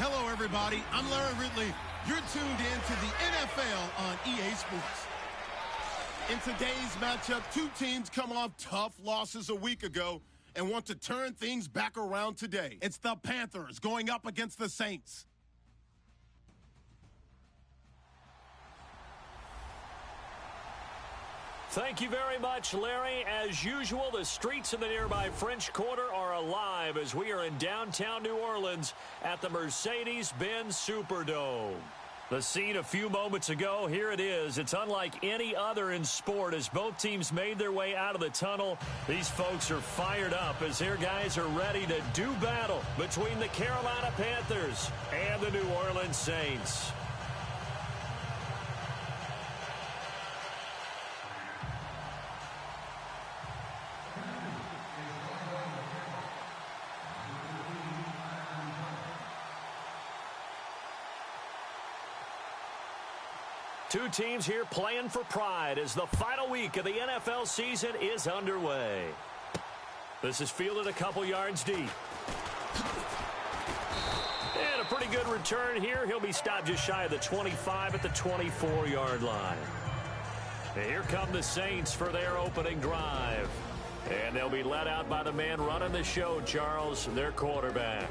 Hello, everybody. I'm Larry Ridley. You're tuned in to the NFL on EA Sports. In today's matchup, two teams come off tough losses a week ago and want to turn things back around today. It's the Panthers going up against the Saints. Thank you very much, Larry. As usual, the streets in the nearby French Quarter are alive as we are in downtown New Orleans at the Mercedes-Benz Superdome. The scene a few moments ago, here it is. It's unlike any other in sport as both teams made their way out of the tunnel. These folks are fired up as their guys are ready to do battle between the Carolina Panthers and the New Orleans Saints. Two teams here playing for pride as the final week of the NFL season is underway. This is fielded a couple yards deep. And a pretty good return here. He'll be stopped just shy of the 25 at the 24-yard line. And here come the Saints for their opening drive. And they'll be led out by the man running the show, Charles, their quarterback.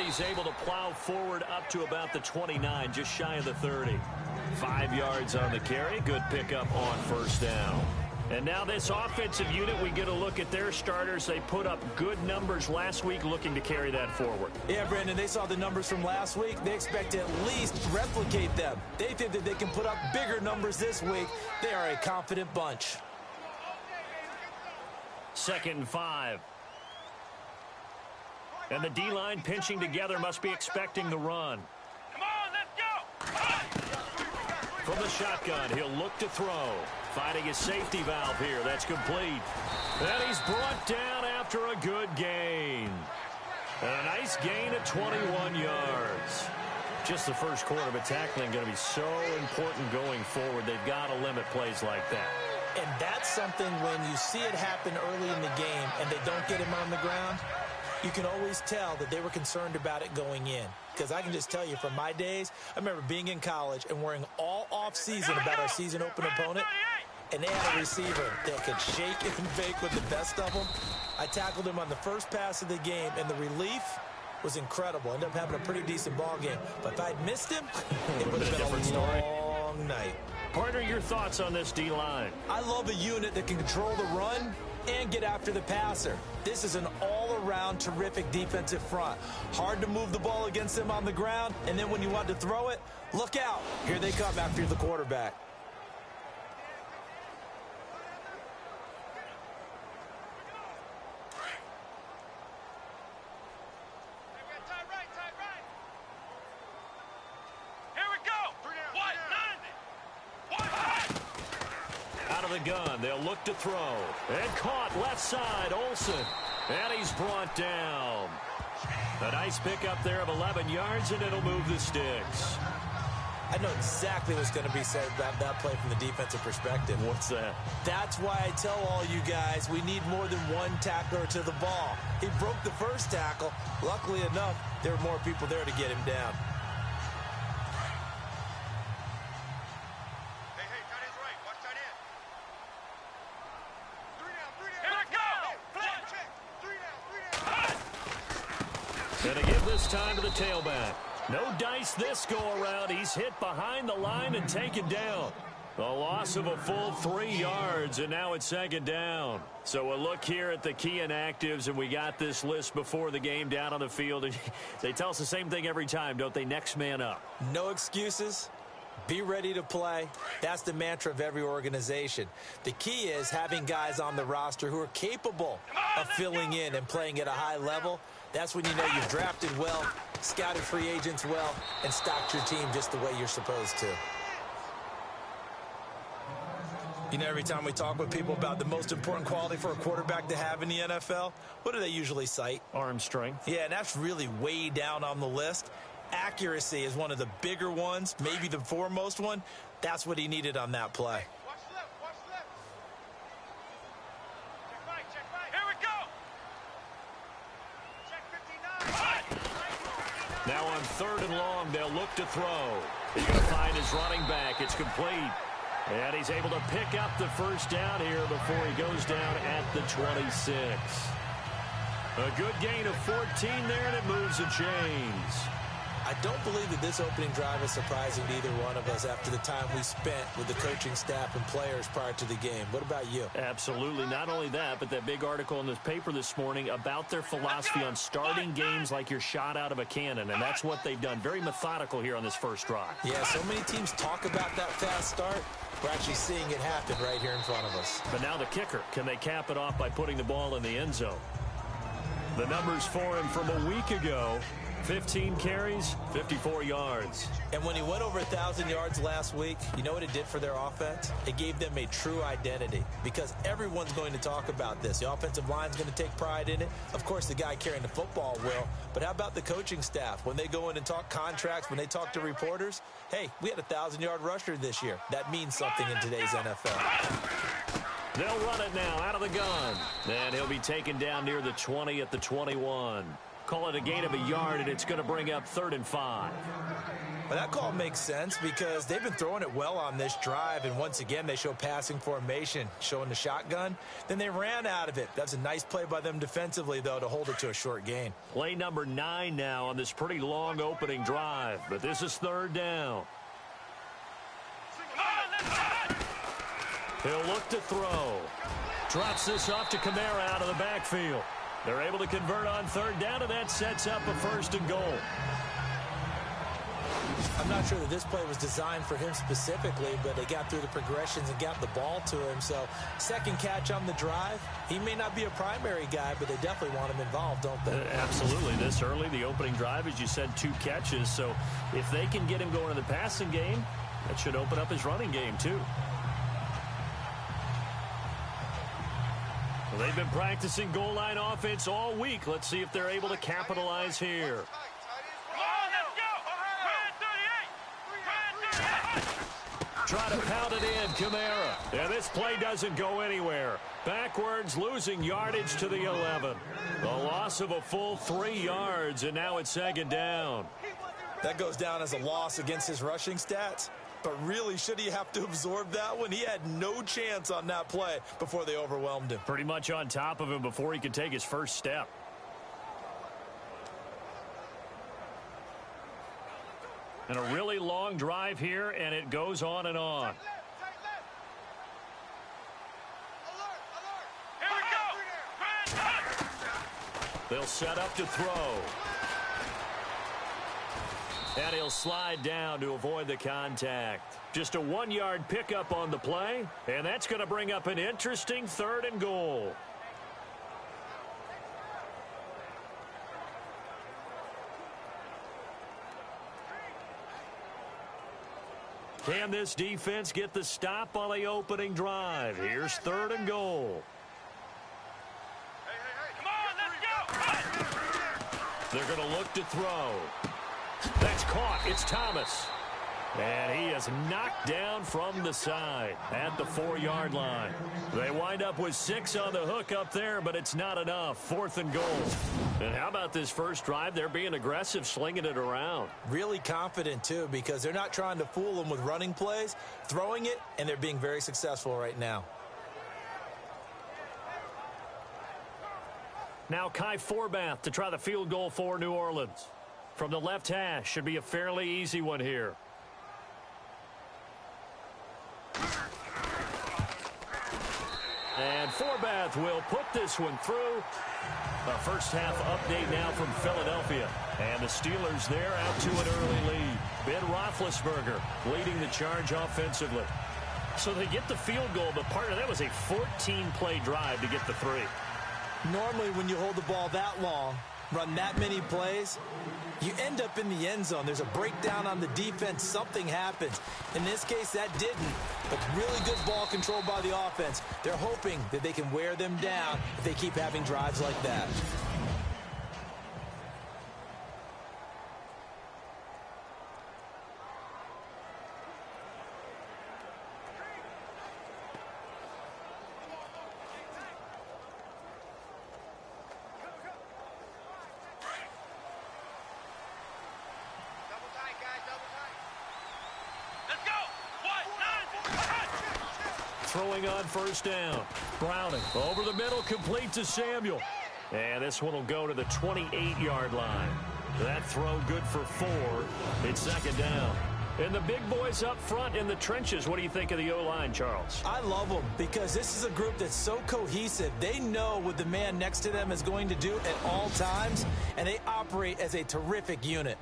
He's able to plow forward up to about the 29, just shy of the 30. 5 yards on the carry. Good pickup on first down. And now this offensive unit, we get a look at their starters. They put up good numbers last week, looking to carry that forward. Yeah, Brandon, they saw the numbers from last week. They expect to at least replicate them. They think that they can put up bigger numbers this week. They are a confident bunch. 2nd and 5. And the D-line pinching together must be expecting the run. Come on, let's go! From the shotgun, he'll look to throw. Finding his safety valve here. That's complete. And he's brought down after a good gain. And a nice gain of 21 yards. Just the first quarter, but tackling going to be so important going forward. They've got to limit plays like that. And that's something when you see it happen early in the game and they don't get him on the ground, you can always tell that they were concerned about it going in. Because I can just tell you from my days, I remember being in college and worrying all off-season about our season open opponent. And they had a receiver that could shake and bake with the best of them. I tackled him on the first pass of the game, and the relief was incredible. Ended up having a pretty decent ball game. But if I'd missed him, it would have been a long night. Partner, your thoughts on this D-line? I love a unit that can control the run and get after the passer. This is an all-around terrific defensive front. Hard to move the ball against them on the ground, and then when you want to throw it, look out. Here they come after the quarterback. Gun. They'll look to throw. And caught left side, Olsen. And he's brought down. A nice pickup there of 11 yards, and it'll move the sticks. I know exactly what's going to be said about that play from the defensive perspective. What's that? That's why I tell all you guys we need more than one tackler to the ball. He broke the first tackle. Luckily enough, there were more people there to get him down. Gonna give this time to the tailback. No dice this go-around. He's hit behind the line and taken down. A loss of a full 3 yards, and now it's 2nd down. So a look here at the key inactives, and we got this list before the game down on the field. They tell us the same thing every time, don't they? Next man up. No excuses, Be ready to play. That's the mantra of every organization. The key is having guys on the roster who are capable of filling in and playing at a high level. That's when you know you've drafted well, scouted free agents well, and stocked your team just the way you're supposed to. You know, every time we talk with people about the most important quality for a quarterback to have in the NFL, what do they usually cite? Arm strength. Yeah, and that's really way down on the list. Accuracy is one of the bigger ones, maybe the foremost one. That's what he needed on that play. Watch left, watch left. Check right. Here we go. Check 59. Now on 3rd and long, they'll look to throw. He's going to find his running back. It's complete. And he's able to pick up the first down here before he goes down at the 26. A good gain of 14 there, and it moves the chains. I don't believe that this opening drive is surprising to either one of us after the time we spent with the coaching staff and players prior to the game. What about you? Absolutely. Not only that, but that big article in this paper this morning about their philosophy on starting games like you're shot out of a cannon, and that's what they've done. Very methodical here on this first drive. Yeah, so many teams talk about that fast start. We're actually seeing it happen right here in front of us. But now the kicker. Can they cap it off by putting the ball in the end zone? The numbers for him from a week ago: 15 carries, 54 yards. And when he went over 1,000 yards last week, you know what it did for their offense? It gave them a true identity because everyone's going to talk about this. The offensive line's going to take pride in it. Of course, the guy carrying the football will. But how about the coaching staff? When they go in and talk contracts, when they talk to reporters, hey, we had a 1,000-yard rusher this year. That means something in today's NFL. They'll run it now out of the gun. And he'll be taken down near the 20 at the 21. Call it a gain of a yard, and it's going to bring up 3rd and 5. Well, that call makes sense because they've been throwing it well on this drive, and once again, they show passing formation, showing the shotgun. Then they ran out of it. That's a nice play by them defensively, though, to hold it to a short gain. Play number 9 now on this pretty long opening drive, but this is 3rd down. He'll look to throw. Drops this off to Kamara out of the backfield. They're able to convert on 3rd down, and that sets up a 1st and goal. I'm not sure that this play was designed for him specifically, but they got through the progressions and got the ball to him. So, second catch on the drive. He may not be a primary guy, but they definitely want him involved, don't they? Absolutely. This early, the opening drive, as you said, 2 catches. So, if they can get him going in the passing game, that should open up his running game, too. Well, they've been practicing goal line offense all week. Let's see if they're able to capitalize here. Try to pound it in, Kamara. And this play doesn't go anywhere. Backwards, losing yardage to the 11. The loss of a full 3 yards, and now it's 2nd down. That goes down as a loss against his rushing stats. But really, should he have to absorb that one? He had no chance on that play before they overwhelmed him. Pretty much on top of him before he could take his first step. And a really long drive here, and it goes on and on. Here we go. They'll set up to throw. And he'll slide down to avoid the contact. Just a 1-yard pickup on the play, and that's going to bring up an interesting 3rd and goal. Can this defense get the stop on the opening drive? Here's 3rd and goal. Come on, let's go. They're going to look to throw. That's caught. It's Thomas. And he is knocked down from the side at the 4-yard line. They wind up with 6 on the hook up there, but it's not enough. 4th and goal. And how about this first drive? They're being aggressive, slinging it around. Really confident, too, because they're not trying to fool them with running plays, throwing it, and they're being very successful right now. Now Kai Forbath to try the field goal for New Orleans. From the left hash, should be a fairly easy one here. And Forbath will put this one through. A first half update now from Philadelphia. And the Steelers there out to an early lead. Ben Roethlisberger leading the charge offensively. So they get the field goal, but part of that was a 14-play drive to get the 3. Normally when you hold the ball that long, run that many plays, you end up in the end zone. There's a breakdown on the defense. Something happens. In this case, that didn't. But really good ball control by the offense. They're hoping that they can wear them down if they keep having drives like that. Throwing on first down. Browning over the middle, complete to Samuel. And this one will go to the 28-yard line. That throw good for 4. It's second down. And the big boys up front in the trenches. What do you think of the O-line, Charles? I love them because this is a group that's so cohesive. They know what the man next to them is going to do at all times, and they operate as a terrific unit.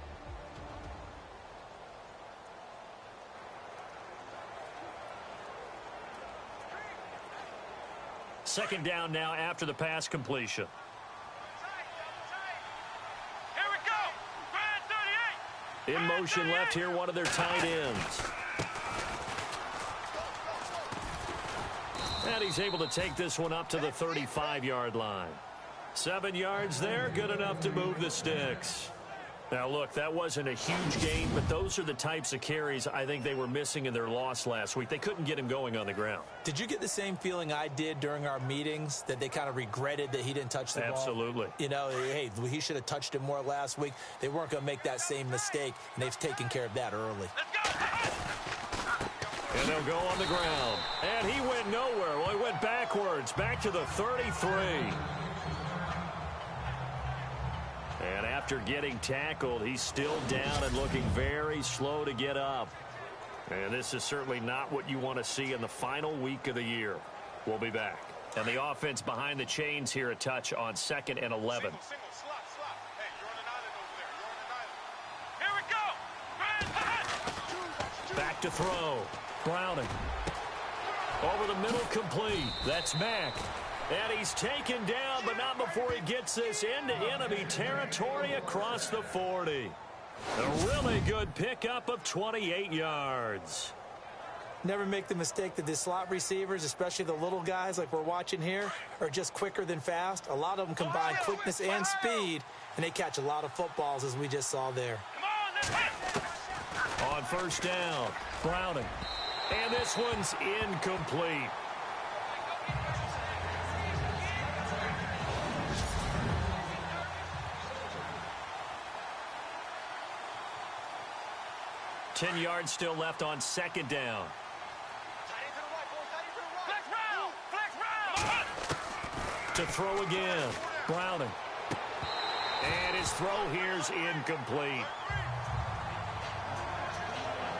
Second down now after the pass completion. Here we go. Brand 38. In motion left here, one of their tight ends. And he's able to take this one up to the 35-yard line. 7 yards there, good enough to move the sticks. Now, look, that wasn't a huge gain, but those are the types of carries I think they were missing in their loss last week. They couldn't get him going on the ground. Did you get the same feeling I did during our meetings, that they kind of regretted that he didn't touch the ball? Absolutely. You know, hey, he should have touched it more last week. They weren't going to make that same mistake, and they've taken care of that early. And they'll go on the ground. And he went nowhere. Well, he went backwards, back to the 33. And after getting tackled, he's still down and looking very slow to get up. And this is certainly not what you want to see in the final week of the year. We'll be back. And the offense behind the chains here a touch on 2nd and 11. Single, slot. Hey, you're on an island over there. You're on an island. Here we go. Back to throw. Browning. Over the middle, complete. That's Mack. And he's taken down, but not before he gets this into enemy territory across the 40. A really good pickup of 28 yards. Never make the mistake that the slot receivers, especially the little guys like we're watching here, are just quicker than fast. A lot of them combine quickness and speed, and they catch a lot of footballs, as we just saw there. On first down, Browning. And this one's incomplete. Ten yards still left on second down. To throw again. Browning. And his throw here's incomplete.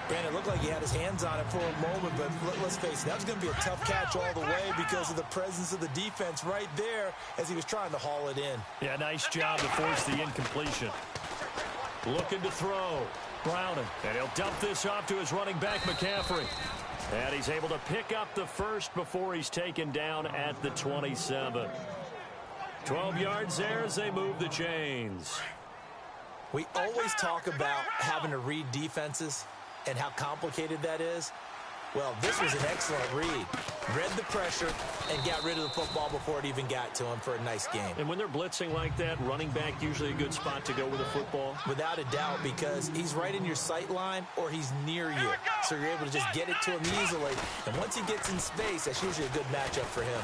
Brandon, it looked like he had his hands on it for a moment, but let's face it, that was going to be a tough catch all the way because of the presence of the defense right there as he was trying to haul it in. Yeah, nice job to force the incompletion. Looking to throw. Browning. And he'll dump this off to his running back, McCaffrey. And he's able to pick up the first before he's taken down at the 27. 12 yards there as they move the chains. We always talk about having to read defenses and how complicated that is. Well, this was an excellent read. Read the pressure and got rid of the football before it even got to him for a nice game. And when they're blitzing like that, running back usually a good spot to go with the football? Without a doubt, because he's right in your sight line or he's near you. So you're able to just get it to him easily. And once he gets in space, that's usually a good matchup for him.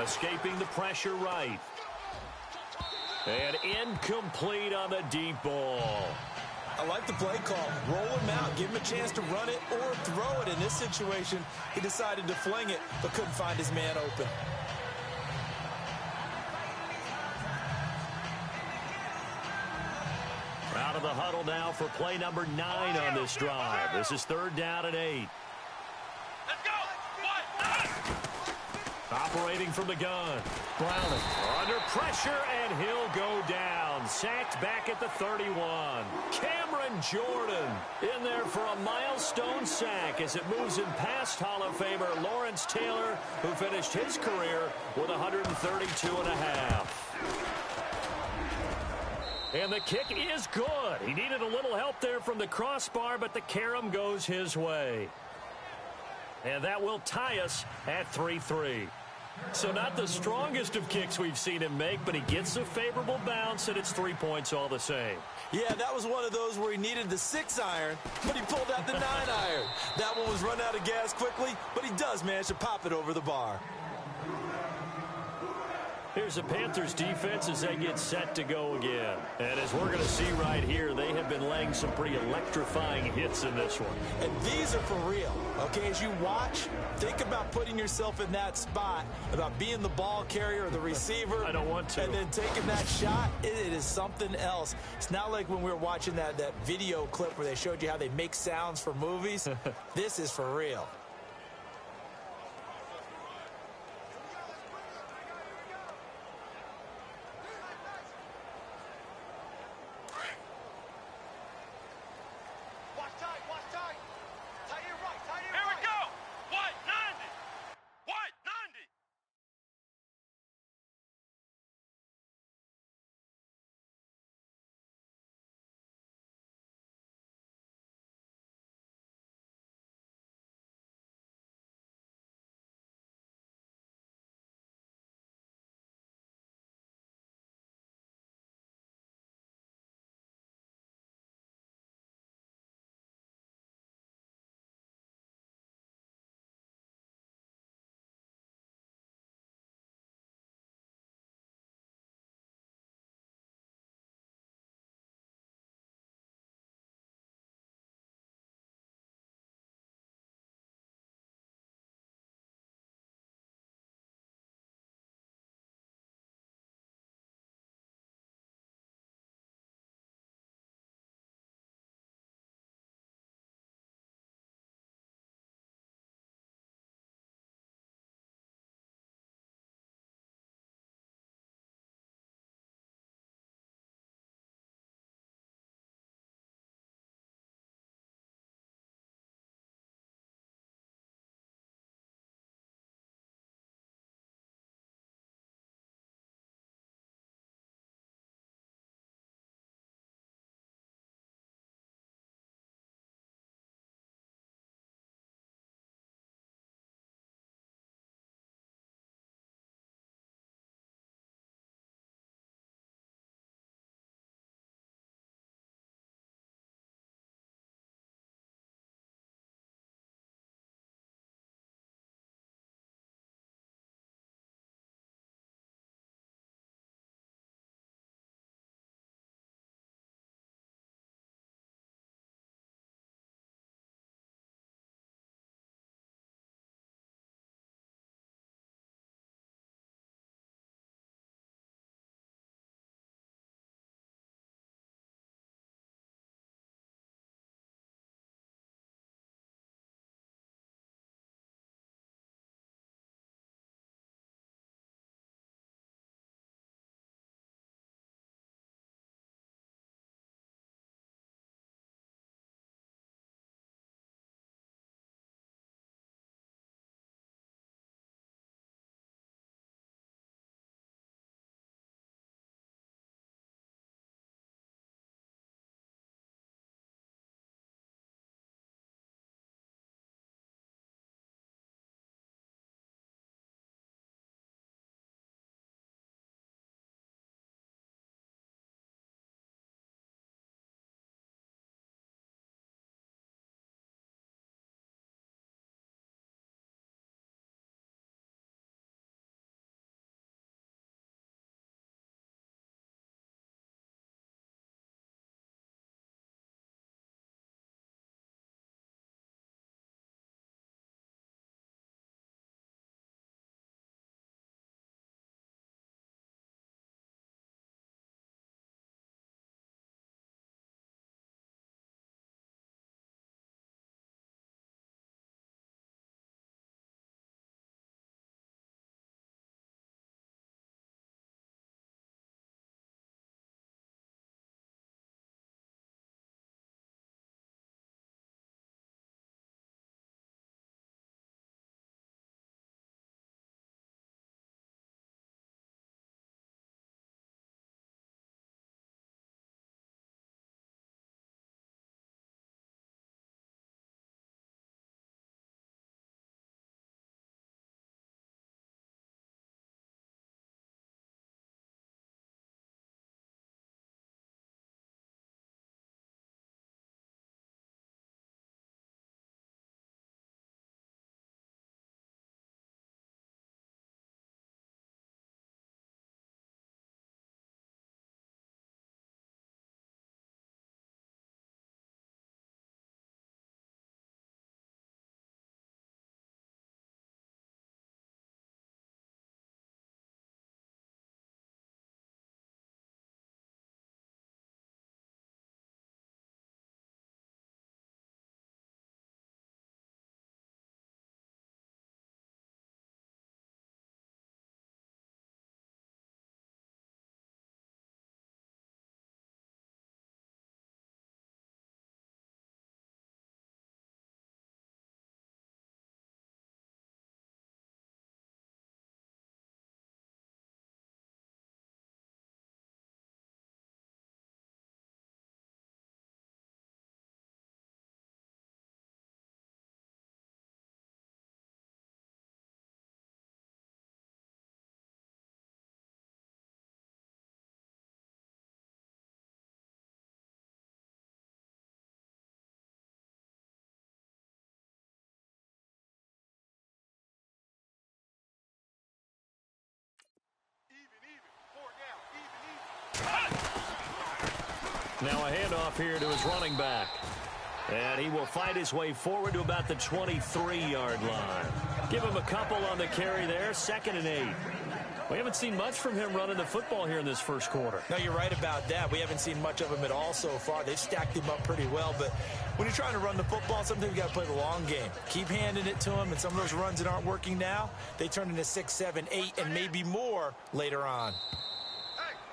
Escaping the pressure right. And incomplete on the deep ball. I like the play call. Roll him out. Give him a chance to run it or throw it. In this situation, he decided to fling it, but couldn't find his man open. Out of the huddle now for play number 9 on this drive. This is 3rd down and 8. Let's go. Operating from the gun. Browning. Under pressure, and he'll go down. Sacked back at the 31. Cameron Jordan in there for a milestone sack as it moves in past Hall of Famer Lawrence Taylor, who finished his career with 132 and a half. And the kick is good. He needed a little help there from the crossbar, but the carom goes his way. And that will tie us at 3-3. So not the strongest of kicks we've seen him make, but he gets a favorable bounce, and it's 3 points all the same. Yeah, that was one of those where he needed the 6-iron, but he pulled out the 9-iron. That one was run out of gas quickly, but he does manage to pop it over the bar. Here's the Panthers defense as they get set to go again. And as we're going to see right here, they have been laying some pretty electrifying hits in this one. And these are for real, okay? As you watch, think about putting yourself in that spot, about being the ball carrier or the receiver. I don't want to. And then taking that shot, it is something else. It's not like when we were watching that video clip where they showed you how they make sounds for movies. This is for real. Now a handoff here to his running back. And he will fight his way forward to about the 23-yard line. Give him a couple on the carry there, 2nd and 8. We haven't seen much from him running the football here in this first quarter. No, you're right about that. We haven't seen much of him at all so far. They've stacked him up pretty well, but when you're trying to run the football, sometimes you got to play the long game. Keep handing it to him, and some of those runs that aren't working now, they turn into 6, 7, 8, and maybe more later on.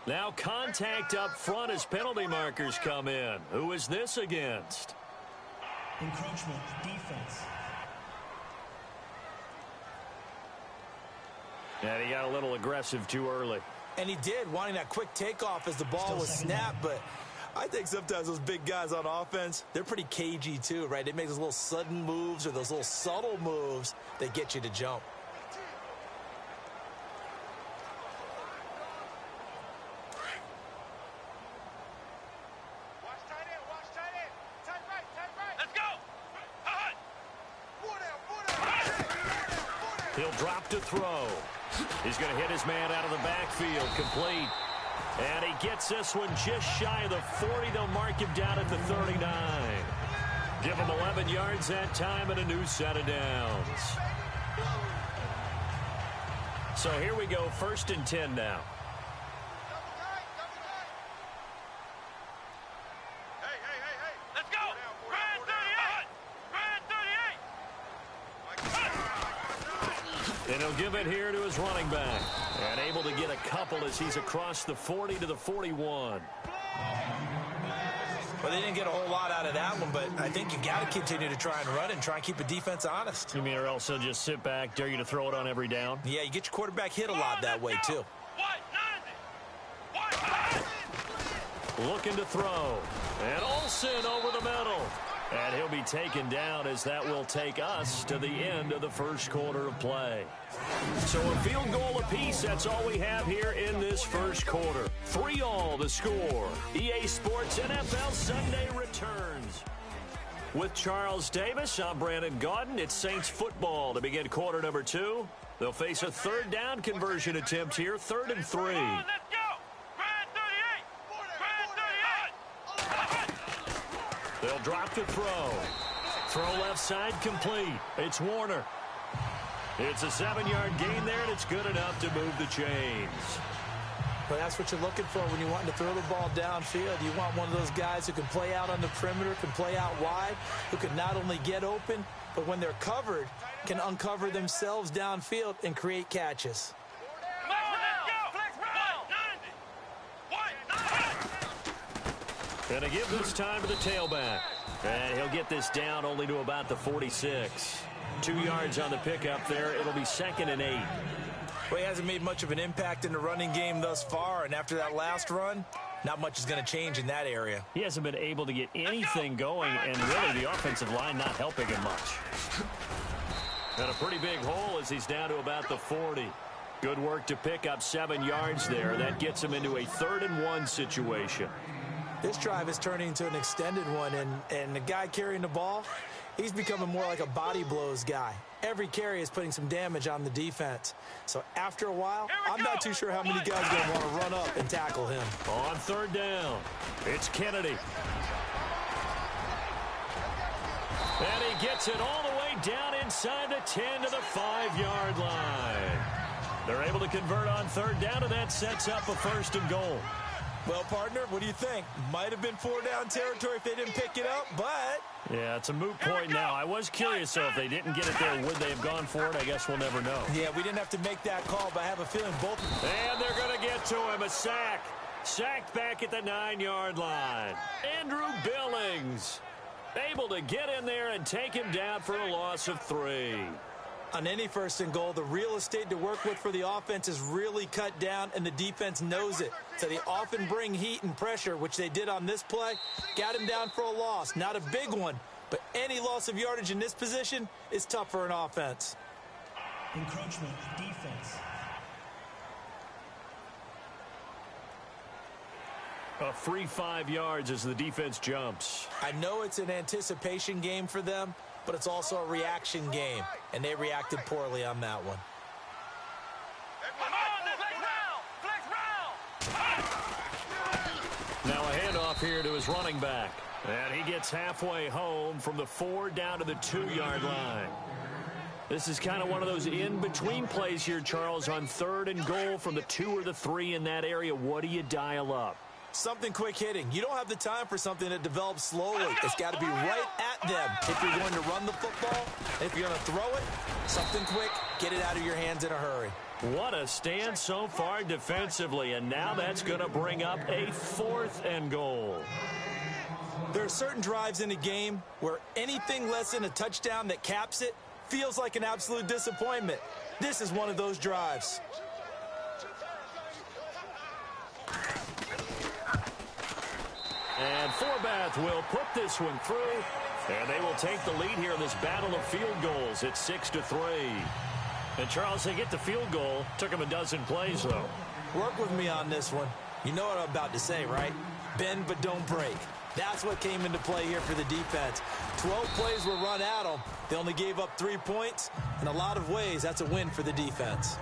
Now contact up front as penalty markers come in. Who is this against? Encroachment defense. And he got a little aggressive too early. And he did, wanting that quick takeoff as the ball was snapped, but I think sometimes those big guys on offense, they're pretty cagey too, right? They make those little sudden moves or those little subtle moves that get you to jump. He'll drop to throw. He's going to hit his man out of the backfield, complete. And he gets this one just shy of the 40. They'll mark him down at the 39. Give him 11 yards that time and a new set of downs. So here we go, 1st and 10 now. And he'll give it here to his running back. And able to get a couple as he's across the 40 to the 41. Well, they didn't get a whole lot out of that one, but I think you got to continue to try and run and try and keep the defense honest. You mean or else he'll just sit back, dare you to throw it on every down? Yeah, you get your quarterback hit a lot that way, too. Looking to throw. And Olsen over the middle. And he'll be taken down as that will take us to the end of the first quarter of play. So a field goal apiece, that's all we have here in this first quarter. 3-all the score. EA Sports NFL Sunday returns. With Charles Davis, I'm Brandon Gaudin. It's Saints football to begin quarter number 2. They'll face a 3rd down conversion attempt here, 3rd and 3. They'll drop to throw. Throw left side complete. It's Warner. It's a 7-yard gain there, and it's good enough to move the chains. But that's what you're looking for when you want to throw the ball downfield. You want one of those guys who can play out on the perimeter, can play out wide, who can not only get open, but when they're covered, can uncover themselves downfield and create catches. Going to give this time to the tailback. And he'll get this down only to about the 46. 2 yards on the pickup there. It'll be 2nd and 8. Well, he hasn't made much of an impact in the running game thus far, and after that last run, not much is going to change in that area. He hasn't been able to get anything going, and really the offensive line not helping him much. And a pretty big hole as he's down to about the 40. Good work to pick up 7 yards there. That gets him into a 3rd and 1 situation. This drive is turning into an extended one, and the guy carrying the ball, he's becoming more like a body blows guy. Every carry is putting some damage on the defense. So after a while, I'm not too sure how many guys are going to want to run up and tackle him. On 3rd down, it's Kennedy. And he gets it all the way down inside the 10 to the 5-yard line. They're able to convert on 3rd down, and that sets up a 1st and goal. Well, partner, what do you think? Might have been 4-down territory if they didn't pick it up, but... Yeah, it's a moot point now. I was curious, though, if they didn't get it there, would they have gone for it? I guess we'll never know. Yeah, we didn't have to make that call, but I have a feeling both... And they're going to get to him. A sack. Sacked back at the 9-yard line. Andrew Billings able to get in there and take him down for a loss of 3. On any 1st and goal, the real estate to work with for the offense is really cut down, and the defense knows it. So they often bring heat and pressure, which they did on this play. Got him down for a loss. Not a big one, but any loss of yardage in this position is tough for an offense. Encroachment defense. A free 5 yards as the defense jumps. I know it's an anticipation game for them, but it's also a reaction game, and they reacted poorly on that one. Now a handoff here to his his running back. And he gets halfway home from the 4 down to the 2-yard line. This is kind of one of those in-between plays here, Charles, on 3rd and goal from the 2 or the 3 in that area. What do you dial up? Something quick hitting. You don't have the time for something that develops slowly. It's got to be right at them. If you're going to run the football, if you're going to throw it, something quick, get it out of your hands in a hurry. What a stand so far defensively, and now that's going to bring up a 4th and goal. There are certain drives in a game where anything less than a touchdown that caps it feels like an absolute disappointment. This is one of those drives. And Forbath will put this one through, and they will take the lead here in this battle of field goals. It's 6-3. And, Charles, they get the field goal. Took them a dozen plays, though. Work with me on this one. You know what I'm about to say, right? Bend but don't break. That's what came into play here for the defense. 12 plays were run at them. They only gave up 3 points. In a lot of ways, that's a win for the defense.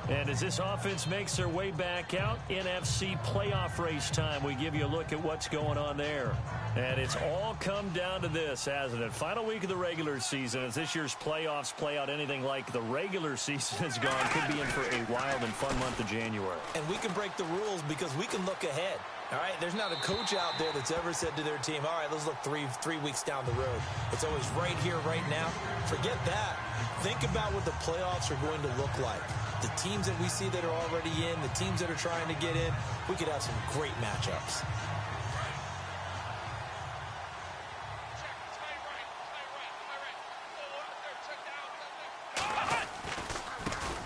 And as this offense makes their way back out, NFC playoff race time, we give you a look at what's going on there. And it's all come down to this, hasn't it? Final week of the regular season, as this year's playoffs play out anything like the regular season has gone, could be in for a wild and fun month of January. And we can break the rules because we can look ahead. All right, there's not a coach out there that's ever said to their team, all right, let's look three weeks down the road. It's always right here, right now. Forget that. Think about what the playoffs are going to look like. The teams that we see that are already in, the teams that are trying to get in, we could have some great matchups.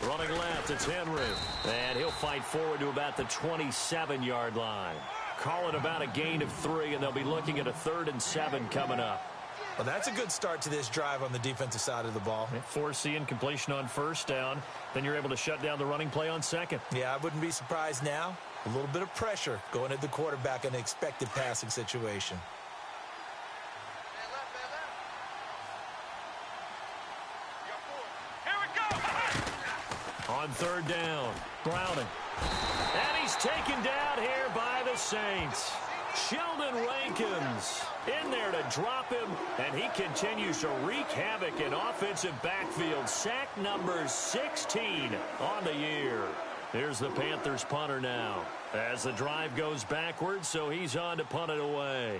Running left, it's Henry. And he'll fight forward to about the 27-yard line. Call it about a gain of 3, and they'll be looking at a 3rd and 7 coming up. Well, that's a good start to this drive on the defensive side of the ball. Forcing completion on 1st down. Then you're able to shut down the running play on 2nd. Yeah, I wouldn't be surprised now. A little bit of pressure going at the quarterback in an expected passing situation. Here we go. On 3rd down, Browning. And he's taken down here by the Saints. Sheldon Rankins in there to drop him, and he continues to wreak havoc in offensive backfield. Sack number 16 on the year. Here's the Panthers punter now as the drive goes backwards, so he's on to punt it away.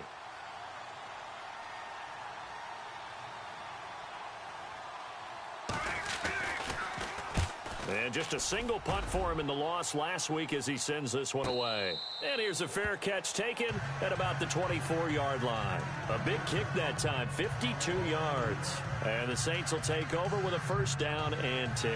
And just a single punt for him in the loss last week as he sends this one away. And here's a fair catch taken at about the 24-yard line. A big kick that time, 52 yards. And the Saints will take over with a 1st down and 10.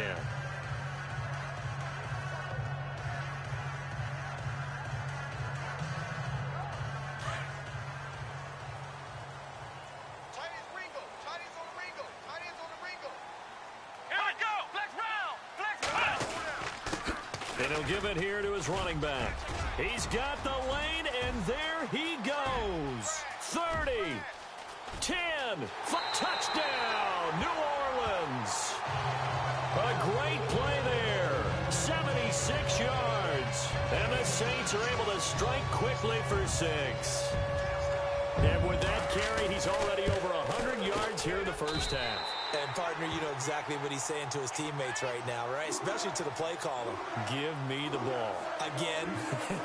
And he'll give it here to his running back. He's got the lane, and there he goes. 30, 10, touchdown, New Orleans. A great play there, 76 yards. And the Saints are able to strike quickly for 6. And with that carry, he's already over 100 yards here in the 1st half. And, partner, you know exactly what he's saying to his teammates right now, right? Especially to the play caller. Give me the ball. Again,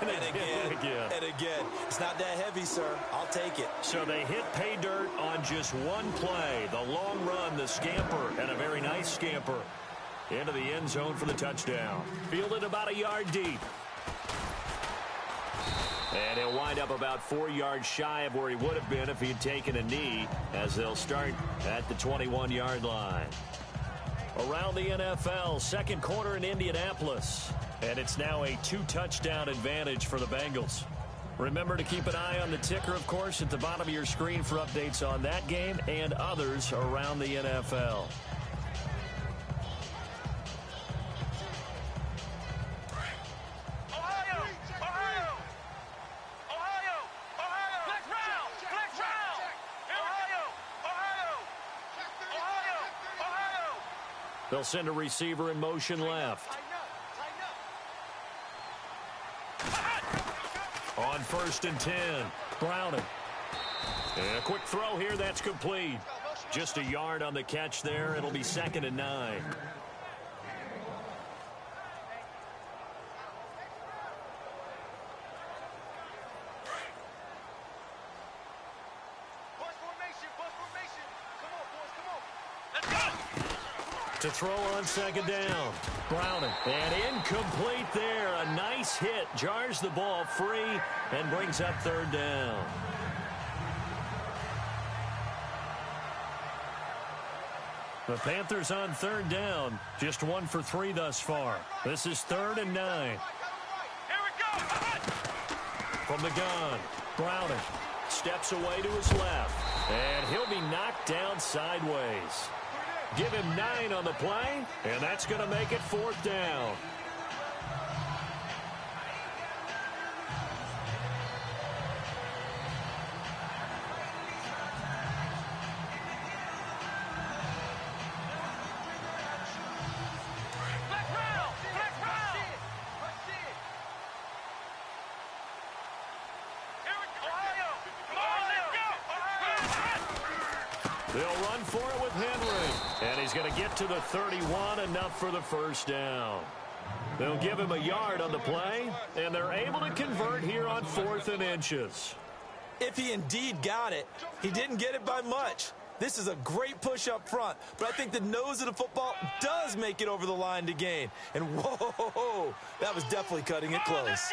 and again, and again. It's not that heavy, sir. I'll take it. So they hit pay dirt on just one play. The long run, the scamper, and a very nice scamper into the end zone for the touchdown. Fielded about a yard deep. And he'll wind up about 4 yards shy of where he would have been if he had taken a knee, as they'll start at the 21-yard line. Around the NFL, 2nd quarter in Indianapolis. And it's now a 2-touchdown advantage for the Bengals. Remember to keep an eye on the ticker, of course, at the bottom of your screen for updates on that game and others around the NFL. They'll send a receiver in motion left. On 1st and 10, Browning. And a quick throw here, that's complete. Just a yard on the catch there. It'll be 2nd and 9. To throw on 2nd down. Browning. And incomplete there. A nice hit. Jars the ball free and brings up 3rd down. The Panthers on 3rd down. Just 1 for 3 thus far. This is 3rd and 9. Here we go. From the gun, Browning steps away to his left. And he'll be knocked down sideways. Give him 9 on the play, and that's going to make it 4th down. They'll run for it with Henry. And he's going to get to the 31, enough for the 1st down. They'll give him a yard on the play, and they're able to convert here on 4th and inches. If he indeed got it, he didn't get it by much. This is a great push up front, but I think the nose of the football does make it over the line to gain. And whoa, that was definitely cutting it close.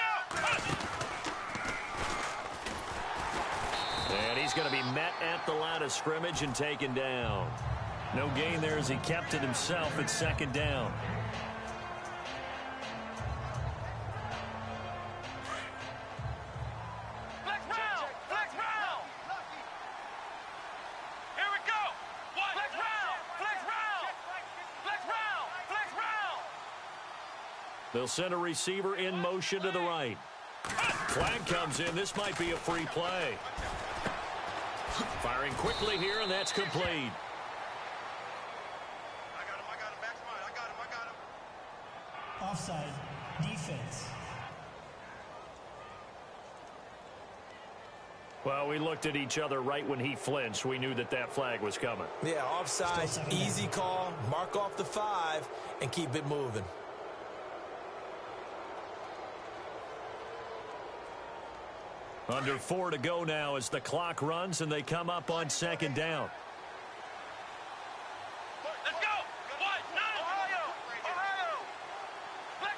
And he's going to be met at the line of scrimmage and taken down. No gain there as he kept it himself at 2nd down. They'll send a receiver in motion to the right. Flag comes in. This might be a free play. Firing quickly here, and that's complete. I got him, back to mine. I got him. Offside. Defense. Well, we looked at each other right when he flinched. We knew that that flag was coming. Yeah, offside, easy call, mark off the 5, and keep it moving. Under 4 to go now as the clock runs and they come up on 2nd down. Let's go. What? Ohio. Flex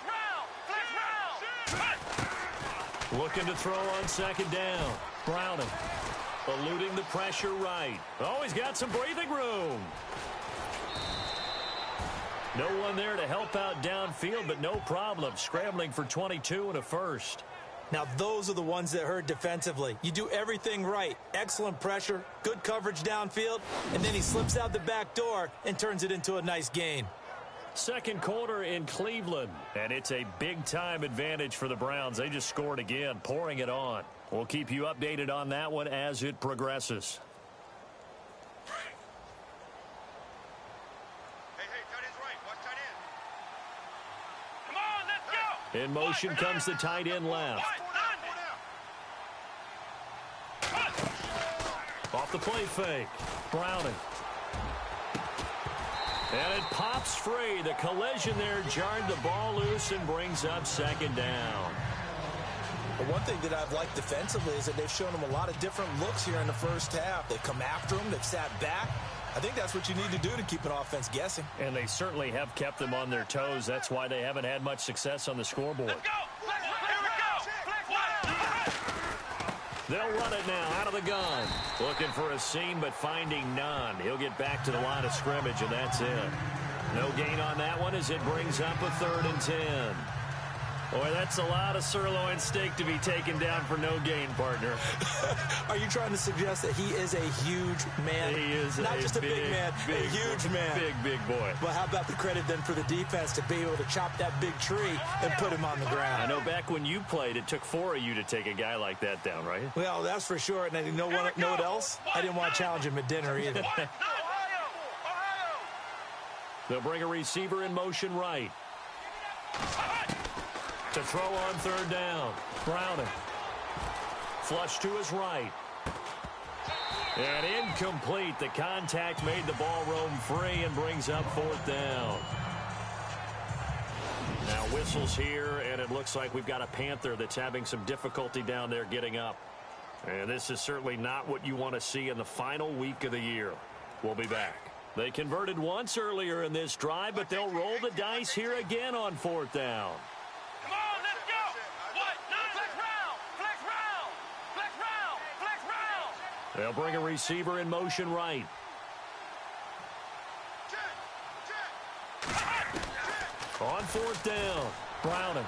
round. Looking to throw on 2nd down. Browning. Eluding the pressure right. Oh, he's got some breathing room. No one there to help out downfield, but no problem. Scrambling for 22 and a first. Now, those are the ones that hurt defensively. You do everything right. Excellent pressure, good coverage downfield, and then he slips out the back door and turns it into a nice gain. Second quarter in Cleveland, and it's a big-time advantage for the Browns. They just scored again, pouring it on. We'll keep you updated on that one as it progresses. Hey, tight end's right. Watch tight end. Come on, let's go. In motion comes the tight end left. Off the play fake. Browning. And it pops free. The collision there jarred the ball loose and brings up 2nd down. But one thing that I've liked defensively is that they've shown him a lot of different looks here in the first half. They've come after him. They've sat back. I think that's what you need to do to keep an offense guessing. And they certainly have kept them on their toes. That's why they haven't had much success on the scoreboard. Let's go. Here we go. They'll run it now out of the gun. Looking for a seam, but finding none. He'll get back to the line of scrimmage, and that's it. No gain on that one as it brings up a 3rd and 10. Boy, that's a lot of sirloin steak to be taken down for no gain, partner. Are you trying to suggest that he is a huge man? He is not just a big man, a huge man. Big boy. Well, how about the credit then for the defense to be able to chop that big tree and put him on the ground? I know back when you played, it took 4 of you to take a guy like that down, right? Well, that's for sure. And you know what else? I didn't want to challenge him at dinner either. They'll bring a receiver in motion right. To throw on 3rd down. Browning. flush to his right. And incomplete. The contact made the ball roam free and brings up 4th down. Now whistles here, and it looks like we've got a Panther that's having some difficulty down there getting up. And this is certainly not what you want to see in the final week of the year. We'll be back. They converted once earlier in this drive, but they'll roll the dice here again on 4th down. Come on, let's go. What? Flex round. Flex round. Flex round. Flex round. They'll bring a receiver in motion right. On 4th down, Browning.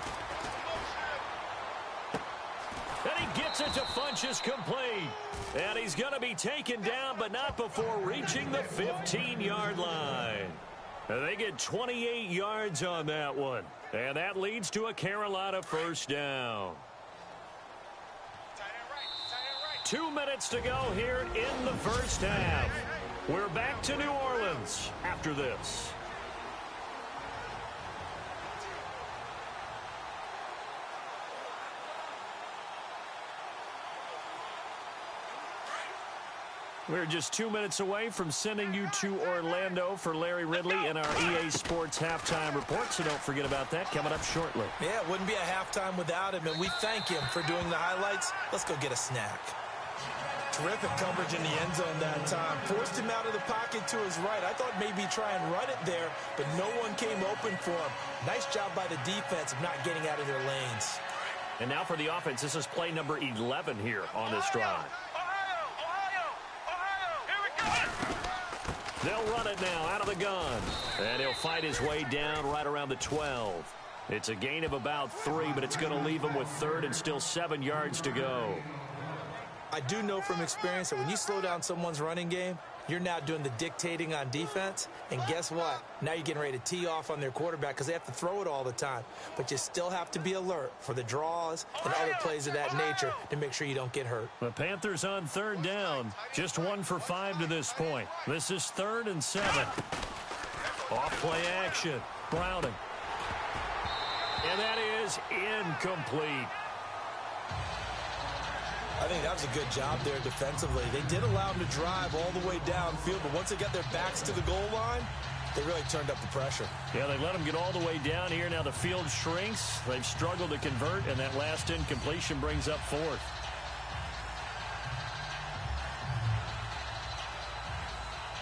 And he gets it to Funchess complete. And he's going to be taken down, but not before reaching the 15-yard line. And they get 28 yards on that one. And that leads to a Carolina 1st down. 2 minutes to go here in the 1st half. We're back to New Orleans after this. We're just 2 minutes away from sending you to Orlando for Larry Ridley and our EA Sports halftime report, so don't forget about that coming up shortly. Yeah, it wouldn't be a halftime without him, and we thank him for doing the highlights. Let's go get a snack. Terrific coverage in the end zone that time. Forced him out of the pocket to his right. I thought maybe try and run it there, but no one came open for him. Nice job by the defense of not getting out of their lanes. And now for the offense, this is play number 11 here on this drive. They'll run it now out of the gun. And he'll fight his way down right around the 12. It's a gain of about 3, but it's going to leave him with 3rd and still 7 yards to go. I do know from experience that when you slow down someone's running game, you're now doing the dictating on defense. And guess what? Now you're getting ready to tee off on their quarterback because they have to throw it all the time. But you still have to be alert for the draws and other plays of that nature to make sure you don't get hurt. The Panthers on 3rd down. Just 1 for 5 to this point. This is 3rd and 7. Off play action. Browning. And that is incomplete. I think that was a good job there defensively. They did allow them to drive all the way downfield, but once they got their backs to the goal line, they really turned up the pressure. Yeah, they let them get all the way down here. Now the field shrinks. They've struggled to convert, and that last incompletion brings up 4th.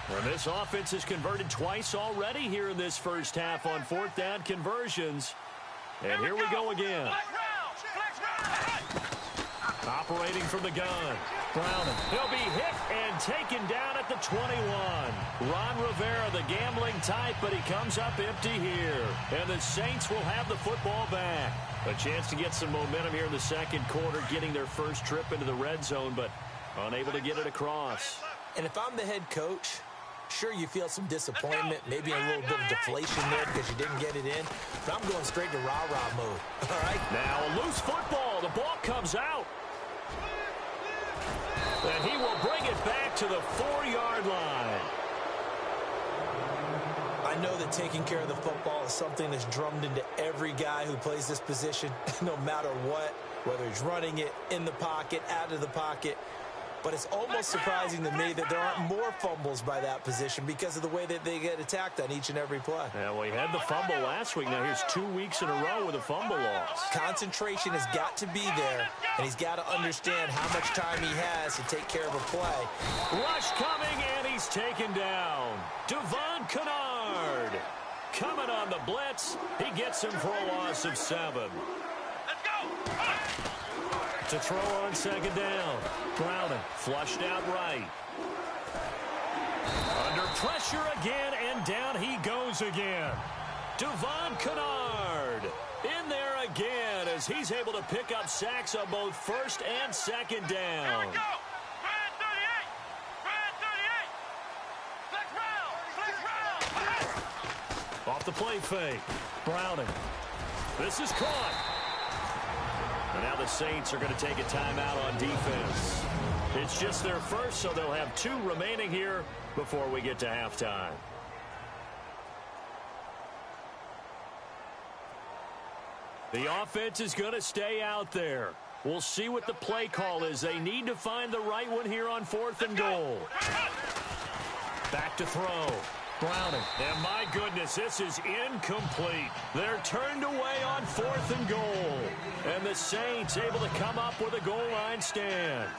Well, this offense has converted twice already here in this 1st half on 4th down conversions. And here we go again. Operating from the gun. Browning. He'll be hit and taken down at the 21. Ron Rivera, the gambling type, but he comes up empty here. And the Saints will have the football back. A chance to get some momentum here in the 2nd quarter, getting their first trip into the red zone, but unable to get it across. And if I'm the head coach, sure, you feel some disappointment, maybe a little bit of deflation there because you didn't get it in. But I'm going straight to rah-rah mode. All right? Now a loose football. The ball comes out. And he will bring it back to the 4-yard line. I know that taking care of the football is something that's drummed into every guy who plays this position, no matter what, whether he's running it, in the pocket, out of the pocket. But it's almost surprising to me that there aren't more fumbles by that position because of the way that they get attacked on each and every play. Yeah, well, he had the fumble last week. Now here's 2 weeks in a row with a fumble loss. Concentration has got to be there, and he's got to understand how much time he has to take care of a play. Rush coming, and he's taken down. Devon Kennard coming on the blitz. He gets him for a loss of 7. Let's go. To throw on 2nd down. Browning flushed out right. Under pressure again, and down he goes again. Devon Kennard in there again as he's able to pick up sacks on both 1st and 2nd down. Here we go. Ryan 38. Ryan 38. Flex round. Off the play fake. Browning. This is caught. And now the Saints are going to take a timeout on defense. It's just their first, so they'll have 2 remaining here before we get to halftime. The offense is going to stay out there. We'll see what the play call is. They need to find the right one here on 4th and goal. Back to throw. Browning. And my goodness, this is incomplete. They're turned away on 4th and goal. And the Saints able to come up with a goal line stand.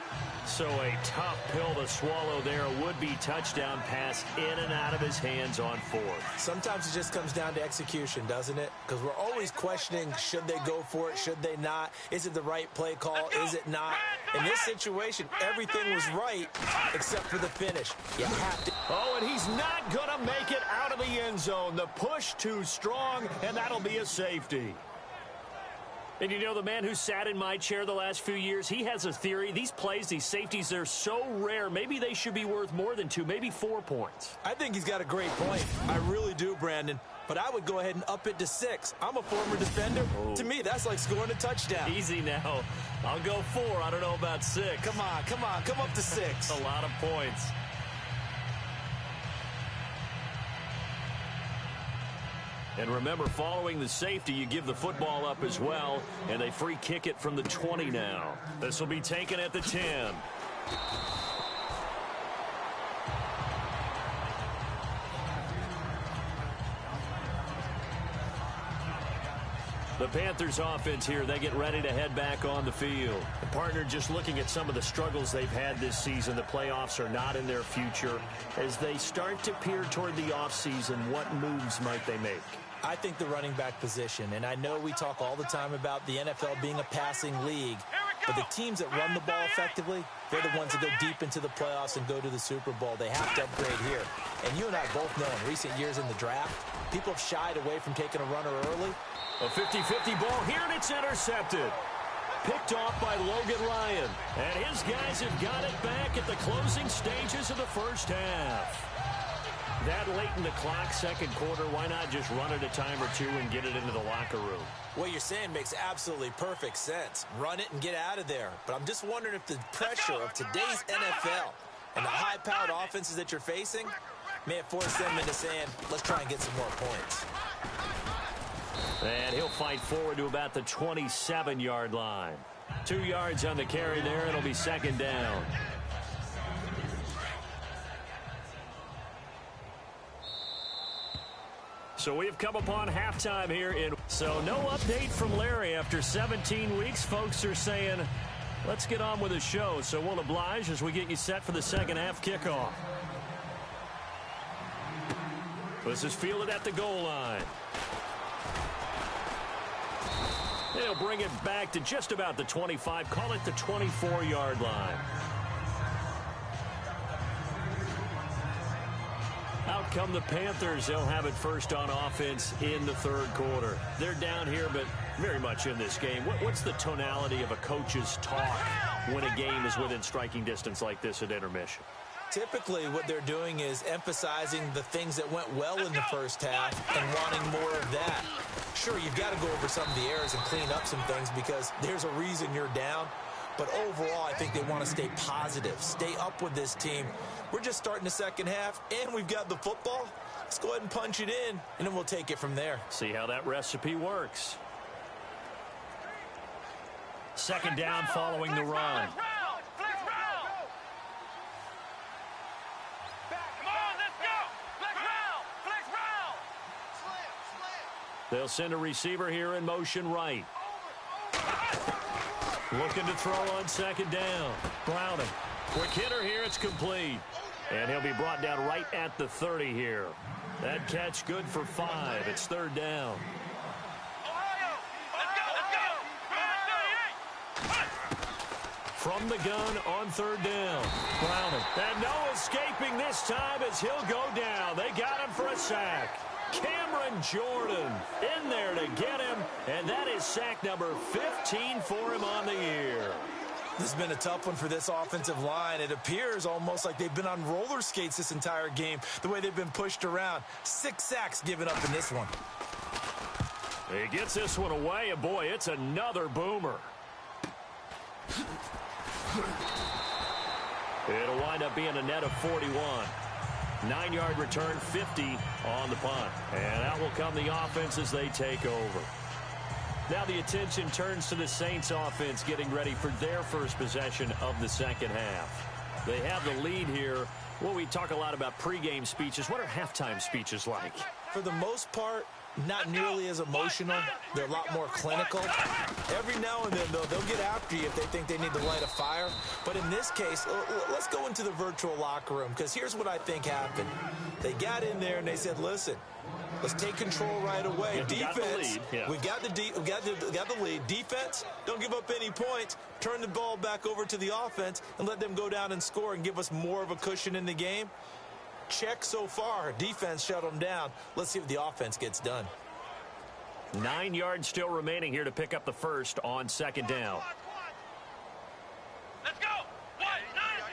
So a tough pill to swallow there. A would-be touchdown pass in and out of his hands on 4th. Sometimes it just comes down to execution, doesn't it? Because we're always questioning, should they go for it, should they not? Is it the right play call, is it not? In this situation, everything was right except for the finish. You have to. Oh, and he's not going to make it out of the end zone. The push too strong, and that'll be a safety. And you know, the man who sat in my chair the last few years, he has a theory. These plays, these safeties, they're so rare. Maybe they should be worth more than 2, maybe 4 points. I think he's got a great point. I really do, Brandon. But I would go ahead and up it to 6. I'm a former defender. Oh. To me, that's like scoring a touchdown. Easy now. I'll go 4. I don't know about 6. Come on. Come up to 6. A lot of points. And remember, following the safety, you give the football up as well, and they free kick it from the 20 now. This will be taken at the 10. The Panthers offense here, they get ready to head back on the field. The partner just looking at some of the struggles they've had this season. The playoffs are not in their future. As they start to peer toward the offseason, what moves might they make? I think the running back position, and I know we talk all the time about the NFL being a passing league, but the teams that run the ball effectively, they're the ones that go deep into the playoffs and go to the Super Bowl. They have to upgrade here. And you and I both know in recent years in the draft, people have shied away from taking a runner early. A 50-50 ball here, and it's intercepted. Picked off by Logan Ryan. And his guys have got it back at the closing stages of the first half. That late in the clock, second quarter, why not just run it a time or two and get it into the locker room? What you're saying makes absolutely perfect sense. Run it and get out of there. But I'm just wondering if the pressure of today's NFL and the high-powered offenses that you're facing may have forced them into saying, let's try and get some more points. And he'll fight forward to about the 27-yard line. 2 yards on the carry there. It'll be second down. So we have come upon halftime here. So no update from Larry after 17 weeks. Folks are saying, let's get on with the show. So we'll oblige as we get you set for the second half kickoff. This is fielded at the goal line. They'll bring it back to just about the 25. Call it the 24-yard line. Out come the Panthers. They'll have it first on offense in the third quarter. They're down here, but very much in this game. What's the tonality of a coach's talk when a game is within striking distance like this at intermission? Typically, what they're doing is emphasizing the things that went well in the first half and wanting more of that. Sure, you've got to go over some of the errors and clean up some things because there's a reason you're down. But overall, I think they want to stay positive, stay up with this team. We're just starting the second half, and we've got the football. Let's go ahead and punch it in, and then we'll take it from there. See how that recipe works. Second down following the run. They'll send a receiver here in motion right. Looking to throw on second down. Browning. Quick hitter here. It's complete. And he'll be brought down right at the 30 here. That catch good for 5. It's third down. From the gun on third down. Browning. And no escaping this time as he'll go down. They got him for a sack. Cameron Jordan in there to get him, and that is sack number 15 for him on the year. This has been a tough one for this offensive line. It appears almost like they've been on roller skates this entire game, the way they've been pushed around. 6 sacks given up in this one. He gets this one away, and boy, it's another boomer. It'll wind up being a net of 41. 9-yard return, 50 on the punt. And out will come the offense as they take over. Now the attention turns to the Saints offense getting ready for their first possession of the second half. They have the lead here. Well, we talk a lot about pregame speeches. What are halftime speeches like? For the most part, not nearly as emotional. They're a lot more clinical. Every now and then, though, they'll get after you if they think they need to light a fire. But in this case, let's go into the virtual locker room, because here's what I think happened. They got in there and they said, listen, let's take control right away. Yeah, defense, we got the lead. Defense, don't give up any points. Turn the ball back over to the offense and let them go down and score and give us more of a cushion in the game. Check so far. Defense shut them down. Let's see if the offense gets done. 9 yards still remaining here to pick up the first on second down. Let's go. 190.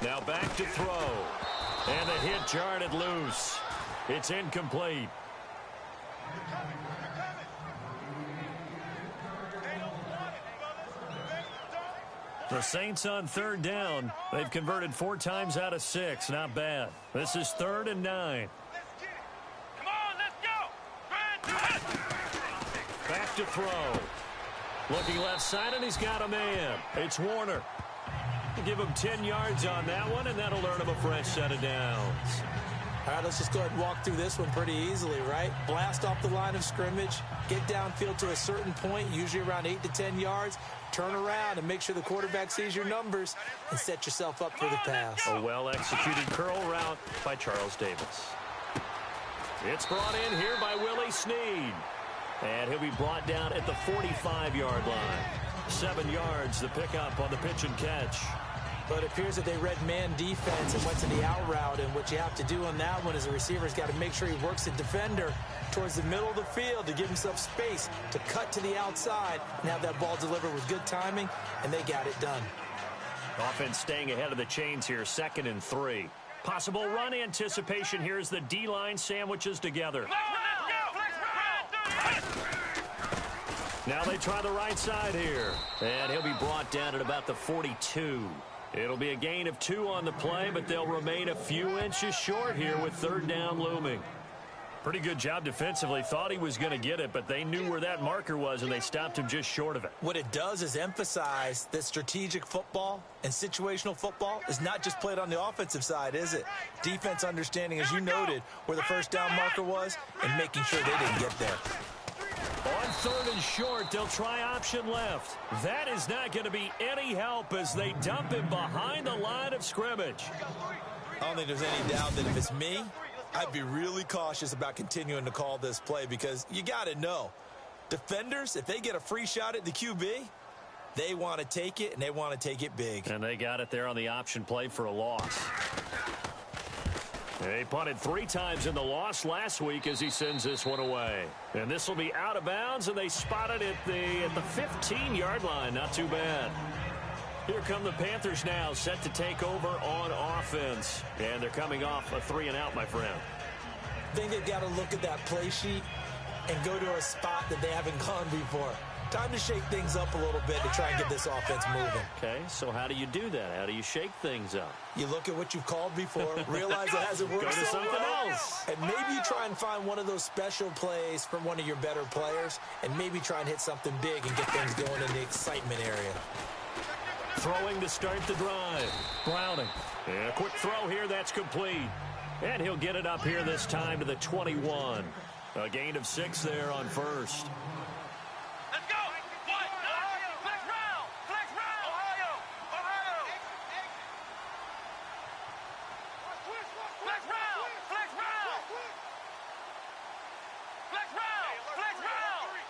Now back to throw. And the hit jarred it loose. It's incomplete. The Saints on third down. They've converted 4 times out of 6. Not bad. This is 3rd and 9. Come on, let's go. Back to throw. Looking left side, and he's got a man. It's Warner. Give him 10 yards on that one, and that'll earn him a fresh set of downs. All right, let's just go ahead and walk through this one pretty easily, right? Blast off the line of scrimmage, get downfield to a certain point, usually around 8 to 10 yards, turn around and make sure the quarterback sees your numbers and set yourself up for the pass. A well-executed curl route by Charles Davis. It's brought in here by Willie Snead. And he'll be brought down at the 45-yard line. 7 yards, the pickup on the pitch and catch. But it appears that they read man defense and went to the out route, and what you have to do on that one is the receiver's got to make sure he works the defender towards the middle of the field to give himself space to cut to the outside and have that ball delivered with good timing, and they got it done. Offense staying ahead of the chains here, 2nd and 3. Possible run anticipation here as the D-line sandwiches together. Now they try the right side here, and he'll be brought down at about the 42. It'll be a gain of 2 on the play, but they'll remain a few inches short here with 3rd down looming. Pretty good job defensively. Thought he was going to get it, but they knew where that marker was, and they stopped him just short of it. What it does is emphasize that strategic football and situational football is not just played on the offensive side, is it? Defense understanding, as you noted, where the 1st down marker was and making sure they didn't get there. On 3rd and short, they'll try option left. That is not going to be any help as they dump him behind the line of scrimmage. I don't think there's any doubt that if it's me, I'd be really cautious about continuing to call this play, because you got to know, defenders, if they get a free shot at the QB, they want to take it, and they want to take it big. And they got it there on the option play for a loss. They punted 3 times in the loss last week as he sends this one away. And this will be out of bounds, and they spot it at the 15-yard line. Not too bad. Here come the Panthers now, set to take over on offense. And they're coming off a 3 and out, my friend. I think they've got to look at that play sheet and go to a spot that they haven't gone before. Time to shake things up a little bit to try and get this offense moving. Okay, so how do you do that? How do you shake things up? You look at what you've called before, realize it hasn't worked Go to so something well, else. and maybe you try and find one of those special plays from one of your better players, and maybe try and hit something big and get things going in the excitement area. Throwing to start the drive. Browning. And a quick throw here, that's complete. And he'll get it up here this time to the 21. A gain of 6 there on 1st. Let's go. 190. Flex round. Flex round. Ohio. Flex round. Flex round. Flex round. Flex round.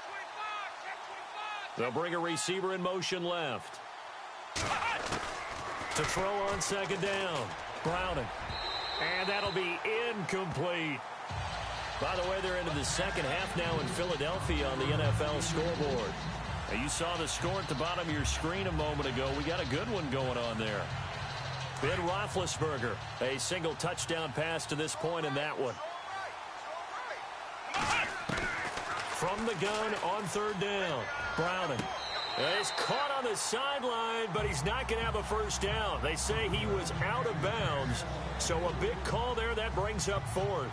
25. Check 25. They'll bring a receiver in motion left. To throw on 2nd down. Browning. And that'll be incomplete. By the way, they're into the second half now in Philadelphia on the NFL scoreboard. Now, you saw the score at the bottom of your screen a moment ago. We got a good one going on there. Ben Roethlisberger, a single touchdown pass to this point in that one. From the gun on 3rd down. Browning. He's caught on the sideline, but he's not going to have a first down. They say he was out of bounds, so a big call there. That brings up fourth.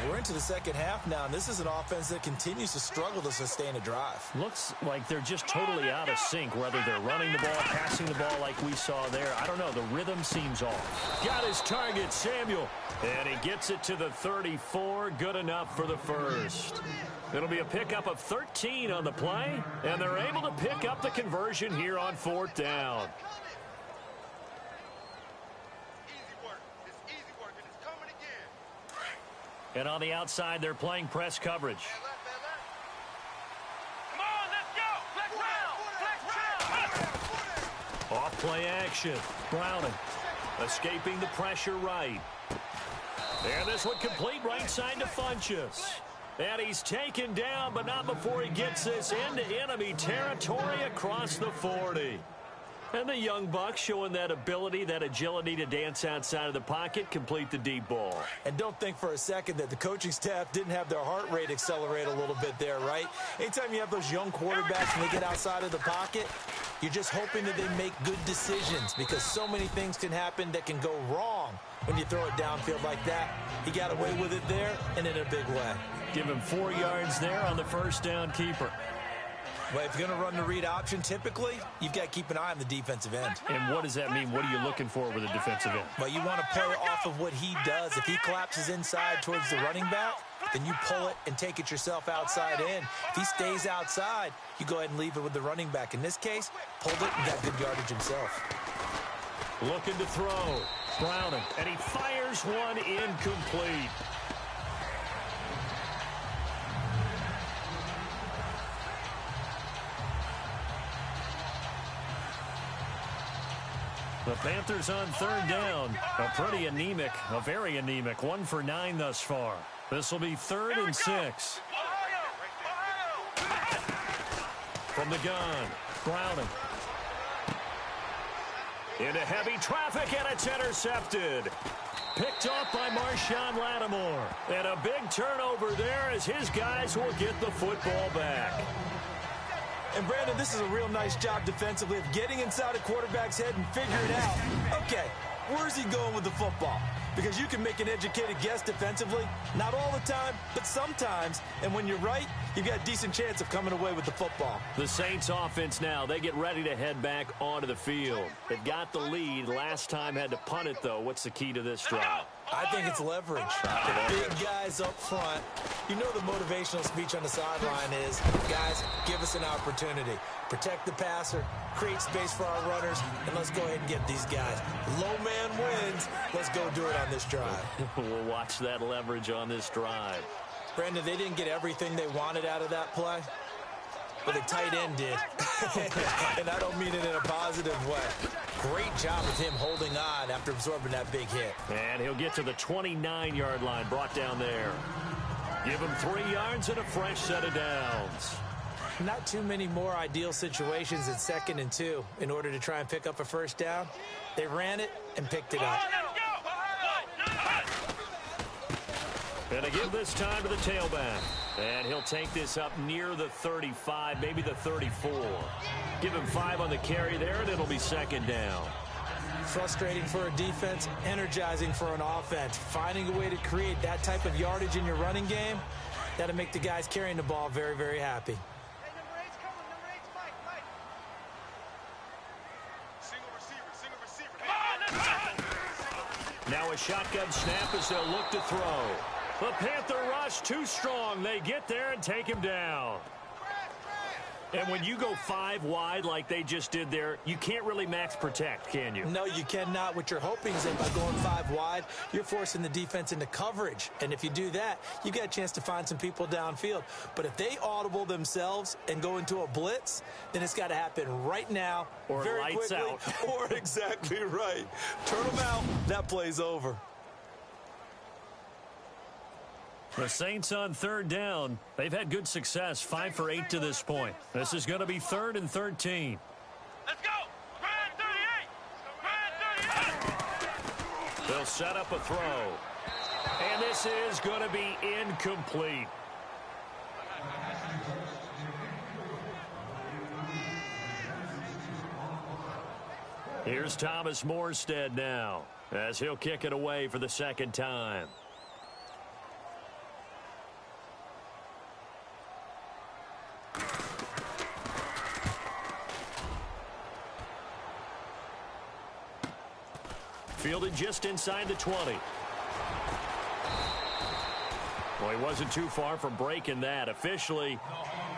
We're into the second half now, and this is an offense that continues to struggle to sustain a drive. Looks like they're just totally out of sync, whether they're running the ball, passing the ball like we saw there. I don't know. The rhythm seems off. Got his target, Samuel, and he gets it to the 34. Good enough for the first. It'll be a pickup of 13 on the play, and they're able to pick up the conversion here on fourth down. And on the outside, they're playing press coverage. Come on, let's go. Flex round. Flex round. Off play action. Browning escaping the pressure right. And this one complete right side to Funchess. And he's taken down, but not before he gets this into enemy territory across the 40. And the young buck showing that ability, that agility to dance outside of the pocket, complete the deep ball. And don't think for a second that the coaching staff didn't have their heart rate accelerate a little bit there, right? Anytime you have those young quarterbacks and they get outside of the pocket, you're just hoping that they make good decisions because so many things can happen that can go wrong when you throw it downfield like that. He got away with it there and in a big way. Give him 4 yards there on the first down keeper. Well, if you're going to run the read option, typically, you've got to keep an eye on the defensive end. And what does that mean? What are you looking for with a defensive end? Well, you want to play off of what he does. If he collapses inside towards the running back, then you pull it and take it yourself outside in. If he stays outside, you go ahead and leave it with the running back. In this case, pulled it and got good yardage himself. Looking to throw. Browning. And he fires one incomplete. The Panthers on third down. A pretty anemic, a very anemic. 1 for 9 thus far. This will be 3rd and 6. From the gun, Browning. Into heavy traffic, and it's intercepted. Picked off by Marshawn Lattimore. And a big turnover there as his guys will get the football back. And, Brandon, this is a real nice job defensively of getting inside a quarterback's head and figuring out, okay, where's he going with the football? Because you can make an educated guess defensively, not all the time, but sometimes. And when you're right, you've got a decent chance of coming away with the football. The Saints offense now, they get ready to head back onto the field. They've got the lead. Last time had to punt it, though. What's the key to this drive? I think it's leverage. The big guys up front. You know the motivational speech on the sideline is, guys, give us an opportunity. Protect the passer, create space for our runners, and let's go ahead and get these guys. Low man wins. Let's go do it on this drive. We'll watch that leverage on this drive. Brandon, they didn't get everything they wanted out of that play, but the tight end did. And I don't mean it in a positive way. Great job of him holding on after absorbing that big hit. And he'll get to the 29-yard line, brought down there. Give him 3 yards and a fresh set of downs. Not too many more ideal situations at 2nd and 2 in order to try and pick up a first down. They ran it and picked it up. And to give this time to the tailback. And he'll take this up near the 35, maybe the 34. Give him 5 on the carry there, and it'll be 2nd down. Frustrating for a defense, energizing for an offense. Finding a way to create that type of yardage in your running game, that'll make the guys carrying the ball very, very happy. Hey, number 8's coming. Number 8's Mike. Single receiver. Come on, Now a shotgun snap as they'll look to throw. The Panther rush too strong. They get there and take him down. And when you go 5 wide like they just did there, you can't really max protect, can you? No, you cannot. What you're hoping is that by going 5 wide, you're forcing the defense into coverage. And if you do that, you got a chance to find some people downfield. But if they audible themselves and go into a blitz, then it's got to happen right now, or very lights quickly, out. Or exactly right. Turn them out. That play's over. The Saints on third down. They've had good success, 5 for 8 to this point. This is going to be 3rd and 13. let's go. Grand 38. They'll set up a throw. And this is going to be incomplete. Here's Thomas Morstead now as he'll kick it away for the second time. Fielded just inside the 20. Well, he wasn't too far from breaking that. Officially,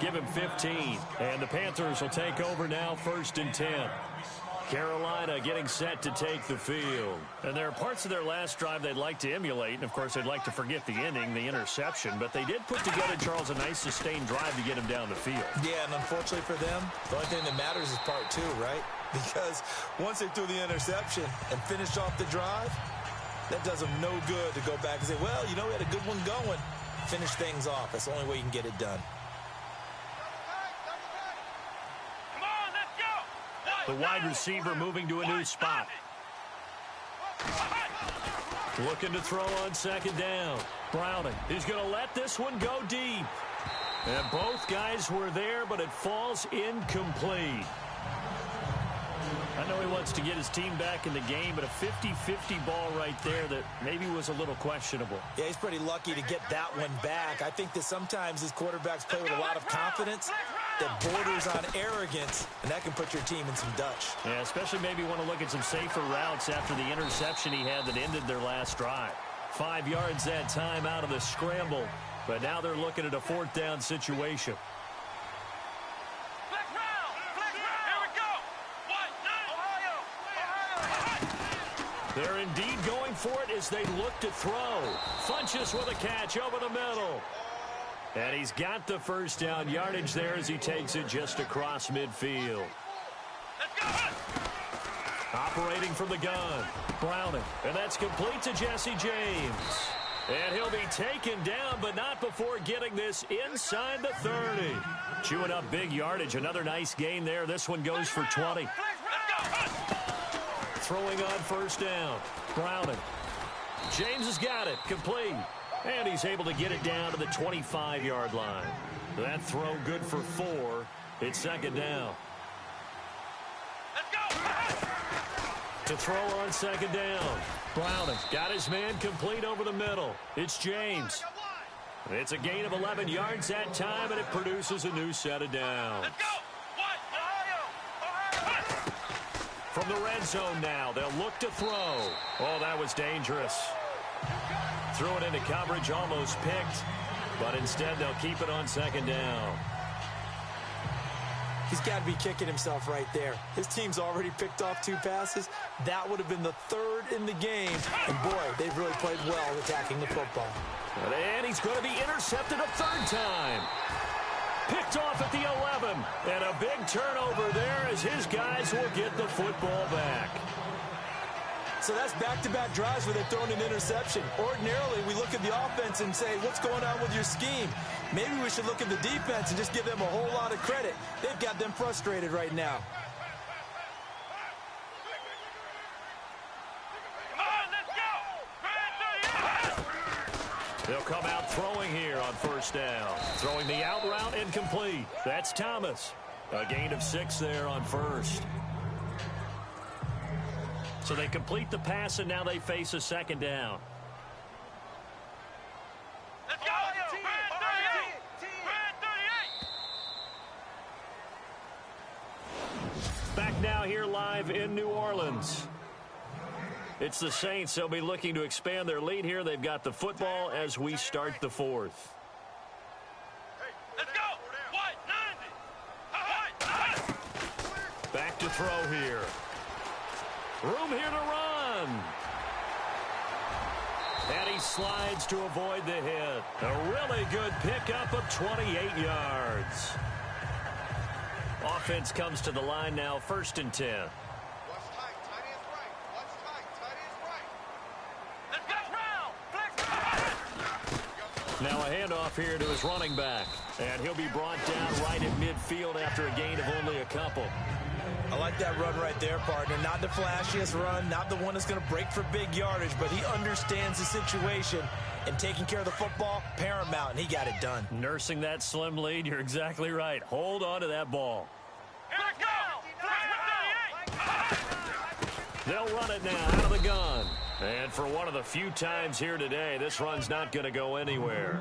give him 15. And the Panthers will take over now, 1st and 10. Carolina getting set to take the field. And there are parts of their last drive they'd like to emulate. And, of course, they'd like to forget the inning, the interception. But they did put together, Charles, a nice sustained drive to get him down the field. Yeah, and unfortunately for them, the only thing that matters is part 2, right? Because once they threw the interception and finished off the drive, that does them no good to go back and say, well, you know, we had a good one going. Finish things off. That's the only way you can get it done. Come on, let's go. The wide receiver moving to a new spot. Looking to throw on 2nd down. Browning. He's going to let this one go deep. And both guys were there, but it falls incomplete. I know he wants to get his team back in the game, but a 50-50 ball right there that maybe was a little questionable. Yeah, he's pretty lucky to get that one back. I think that sometimes his quarterbacks play with a lot of confidence that borders on arrogance, and that can put your team in some Dutch. Yeah, especially maybe want to look at some safer routes after the interception he had that ended their last drive. 5 yards that time out of the scramble, but now they're looking at a 4th down situation. They're indeed going for it as they look to throw. Funches with a catch over the middle. And he's got the 1st down yardage there as he takes it just across midfield. Operating from the gun. Browning. And that's complete to Jesse James. And he'll be taken down, but not before getting this inside the 30. Chewing up big yardage. Another nice gain there. This one goes for 20. Throwing on 1st down. Browning. James has got it. Complete. And he's able to get it down to the 25-yard line. That throw good for 4. It's 2nd down. To throw on 2nd down. Browning got his man complete over the middle. It's James. It's a gain of 11 yards that time, and it produces a new set of downs. From the red zone now, they'll look to throw. Oh, that was dangerous. Threw it into coverage, almost picked, but instead they'll keep it on 2nd down. He's got to be kicking himself right there. His team's already picked off 2 passes. That would have been the 3rd in the game. And, boy, they've really played well attacking the football. And he's going to be intercepted a 3rd time. Picked off at the 11. And a big turnover there as his guys will get the football back. So that's back-to-back drives where they've thrown an interception. Ordinarily, we look at the offense and say, what's going on with your scheme? Maybe we should look at the defense and just give them a whole lot of credit. They've got them frustrated right now. Come on, let's go. They'll come out throwing here on 1st down. Throwing the out route incomplete. That's Thomas. A gain of 6 there on 1st. So they complete the pass, and now they face a 2nd down. Let's go. Red 38. Back now here live in New Orleans. It's the Saints. They'll be looking to expand their lead here. They've got the football as we start the 4th. Let's go. What? 90. Back to throw here. Room here to run. And he slides to avoid the hit. A really good pickup of 28 yards. Offense comes to the line now, 1st and 10. Now a handoff here to his running back. And he'll be brought down right at midfield after a gain of only a couple. I like that run right there, partner. Not the flashiest run, not the one that's going to break for big yardage, but he understands the situation, and taking care of the football, paramount, and he got it done. Nursing that slim lead, you're exactly right. Hold on to that ball. Here we go. They'll run it now out of the gun. And for one of the few times here today, this run's not going to go anywhere.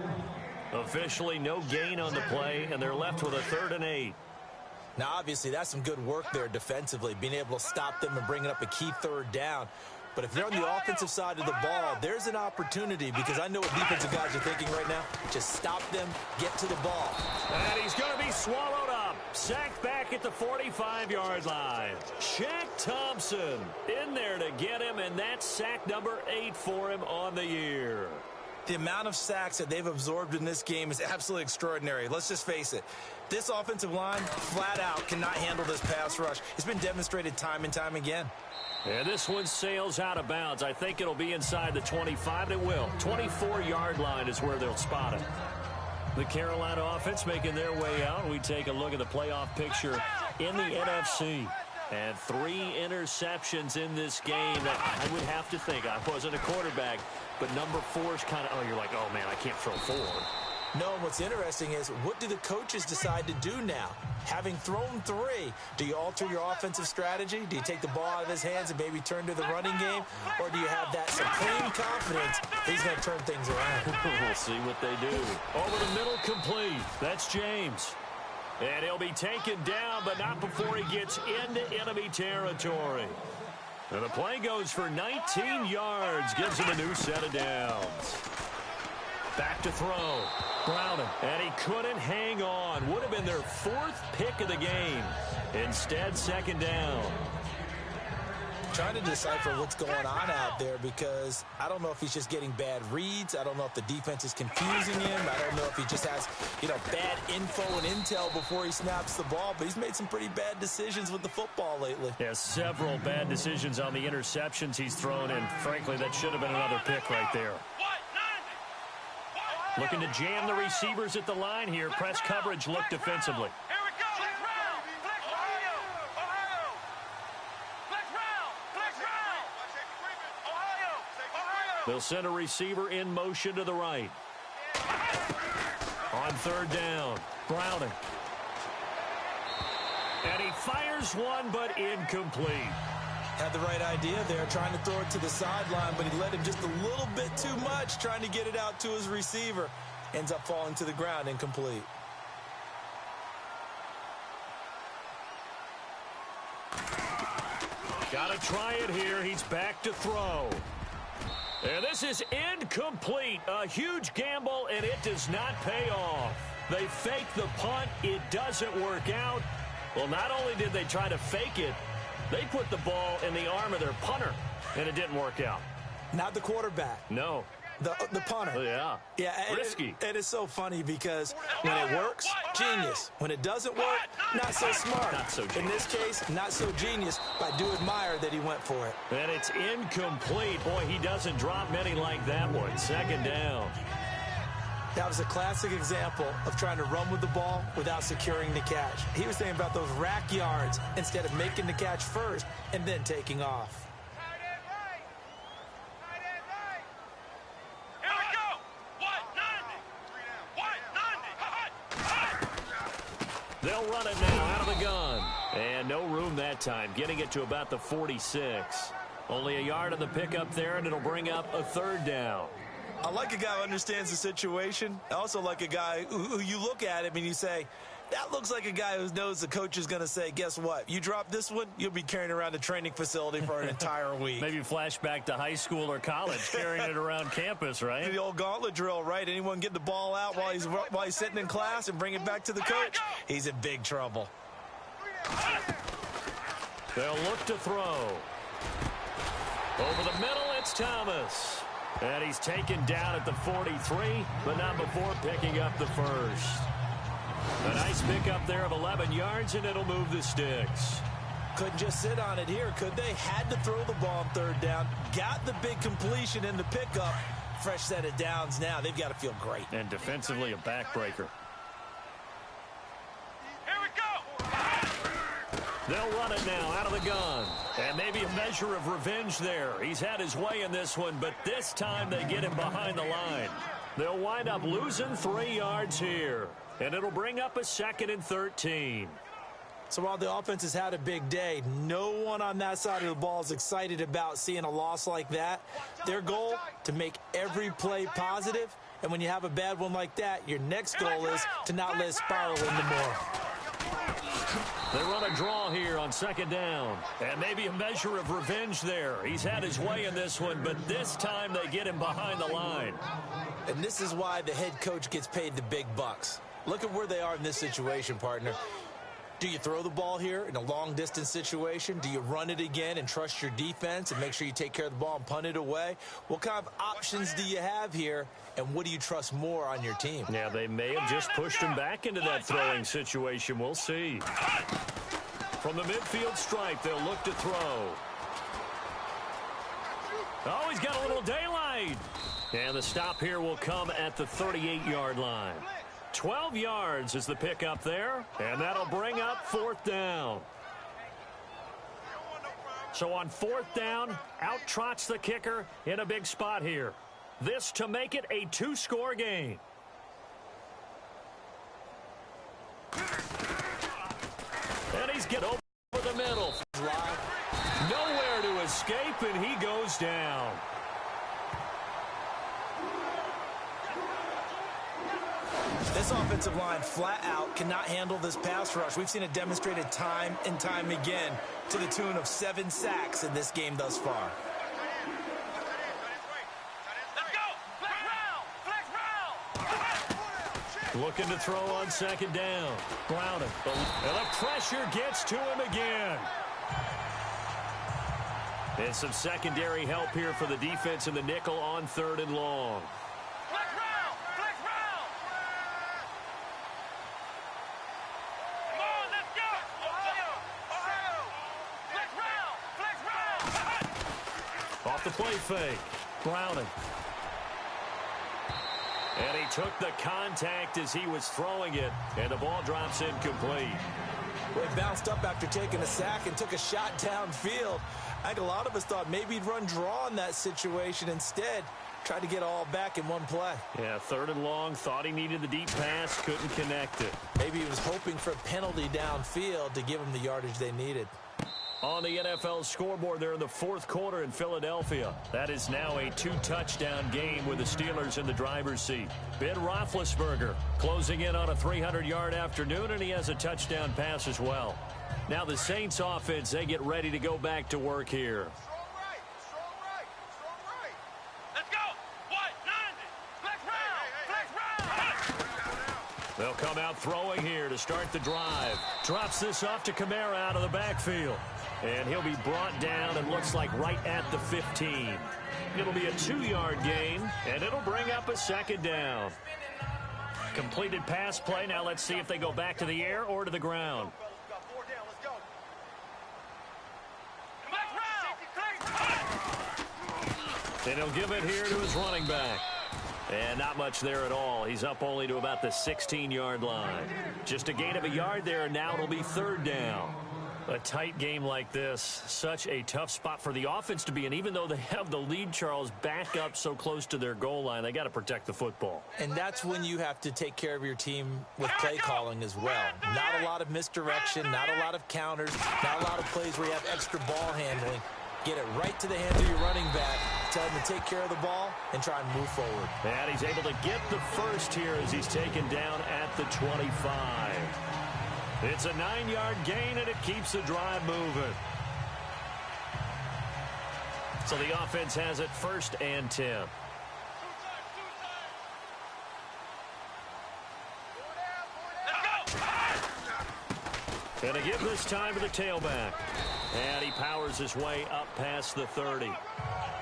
Officially, no gain on the play, and they're left with a 3rd and 8. Now, obviously, that's some good work there defensively, being able to stop them and bringing up a key 3rd down. But if they're on the offensive side of the ball, there's an opportunity, because I know what defensive guys are thinking right now. Just stop them, get to the ball. And he's going to be swallowed up. Sacked back at the 45-yard line. Shaq Thompson in there to get him, and that's sack number 8 for him on the year. The amount of sacks that they've absorbed in this game is absolutely extraordinary. Let's just face it. This offensive line, flat out, cannot handle this pass rush. It's been demonstrated time and time again. And this one sails out of bounds. I think it'll be inside the 25. It will. 24-yard line is where they'll spot it. The Carolina offense making their way out. We take a look at the playoff picture in the NFC. And 3 interceptions in this game. I would have to think. I wasn't a quarterback. But number 4 is kind of, you're like, oh, man, I can't throw 4. No, what's interesting is, what do the coaches decide to do now? Having thrown 3, do you alter your offensive strategy? Do you take the ball out of his hands and maybe turn to the running game? Or do you have that supreme confidence that he's going to turn things around? We'll see what they do. Over the middle, complete. That's James. And he'll be taken down, but not before he gets into enemy territory. And the play goes for 19 yards, gives him a new set of downs. Back to throw. Browning. And he couldn't hang on. Would have been their 4th pick of the game. Instead, 2nd down. Trying to decipher what's going on out there, because I don't know if he's just getting bad reads. I don't know if the defense is confusing him. I don't know if he just has, bad info and intel before he snaps the ball. But he's made some pretty bad decisions with the football lately. Yeah, several bad decisions on the interceptions he's thrown in. Frankly, that should have been another pick right there. Looking to jam the receivers at the line here. Press coverage look defensively. They'll send a receiver in motion to the right. On 3rd down, Browning. And he fires one, but incomplete. Had the right idea there, trying to throw it to the sideline, but he let him just a little bit too much, trying to get it out to his receiver. Ends up falling to the ground, incomplete. Got to try it here. He's back to throw. And this is incomplete. A huge gamble, and it does not pay off. They fake the punt. It doesn't work out. Well, not only did they try to fake it, they put the ball in the arm of their punter, and it didn't work out. Not the quarterback. No. The punter. Oh, yeah. Yeah. Risky. And it's so funny, because when it works, genius. When it doesn't work, not so smart. Not so genius. In this case, not so genius, but I do admire that he went for it. And it's incomplete. Boy, he doesn't drop many like that one. 2nd down. That was a classic example of trying to run with the ball without securing the catch. He was thinking about those rack yards instead of making the catch first and then taking off. They'll run it now out of the gun. And no room that time, getting it to about the 46. Only a yard on the pickup there, and it'll bring up a 3rd down. I like a guy who understands the situation. I also like a guy who you look at him and you say, that looks like a guy who knows the coach is going to say, guess what? You drop this one, you'll be carrying around a training facility for an entire week. Maybe flashback to high school or college, carrying it around campus, right? The old gauntlet drill, right? Anyone get the ball out while he's sitting in class and bring it back to the coach? He's in big trouble. They'll look to throw. Over the middle, it's Thomas. And he's taken down at the 43, but not before picking up the 1st. A nice pickup there of 11 yards, and it'll move the sticks. Couldn't just sit on it here, could they? Had to throw the ball on 3rd down. Got the big completion in the pickup. Fresh set of downs now. They've got to feel great. And defensively, a backbreaker. Here we go. They'll run it now out of the gun. And maybe a measure of revenge there. He's had his way in this one, but this time they get him behind the line. They'll wind up losing 3 yards here. And it'll bring up a 2nd and 13. So while the offense has had a big day, no one on that side of the ball is excited about seeing a loss like that. Their goal, to make every play positive. And when you have a bad one like that, your next goal is to not let it spiral into more. They run a draw here on second down. And maybe a measure of revenge there. He's had his way in this one, but this time they get him behind the line. And this is why the head coach gets paid the big bucks. Look at where they are in this situation, partner. Do you throw the ball here in a long-distance situation? Do you run it again and trust your defense and make sure you take care of the ball and punt it away? What kind of options do you have here, and what do you trust more on your team? Yeah, they may have just pushed him back into that throwing situation. We'll see. From the midfield stripe, they'll look to throw. Oh, he's got a little daylight. And the stop here will come at the 38-yard line. 12 yards is the pickup there, and that'll bring up fourth down. So on fourth down, out trots the kicker in a big spot here. This to make it a two-score game. And he's getting over the middle. Nowhere to escape, and he goes down. This offensive line flat out cannot handle this pass rush. We've seen it demonstrated time and time again to the tune of 7 sacks in this game thus far. Let's go! Flex round! Looking to throw on second down. Browning. And the pressure gets to him again. And some secondary help here for the defense in the nickel on third and long. Flex round! Come on, let's go! Flex round! Off the play fake. Browning. And he took the contact as he was throwing it, and the ball drops incomplete. Well, he bounced up after taking a sack and took a shot downfield. I think a lot of us thought maybe he'd run draw in that situation. Instead, tried to get all back in one play. Yeah, third and long, thought he needed the deep pass, couldn't connect it. Maybe he was hoping for a penalty downfield to give him the yardage they needed. On the NFL scoreboard there in the fourth quarter in Philadelphia. That is now a 2-touchdown game with the Steelers in the driver's seat. Ben Roethlisberger closing in on a 300-yard afternoon, and he has a touchdown pass as well. Now the Saints offense, they get ready to go back to work here. Strong right. Let's go! What? 90! Flex round! They'll come out throwing here to start the drive. Drops this off to Kamara out of the backfield. And he'll be brought down, and looks like right at the 15. It'll be a 2-yard gain, and it'll bring up a second down. Completed pass play. Now let's see if they go back to the air or to the ground. And he'll give it here to his running back. And not much there at all. He's up only to about the 16-yard line. Just a gain of a yard there, and now it'll be third down. A tight game like this, such a tough spot for the offense to be in. Even though they have the lead, Charles, back up so close to their goal line, they got to protect the football. And that's when you have to take care of your team with play calling as well. Not a lot of misdirection, not a lot of counters, not a lot of plays where you have extra ball handling. Get it right to the hands of your running back, tell him to take care of the ball, and try and move forward. And he's able to get the first here as he's taken down at the 25. It's a 9-yard gain, and it keeps the drive moving. So the offense has it 1st and 10. And a give this time to the tailback. And he powers his way up past the 30.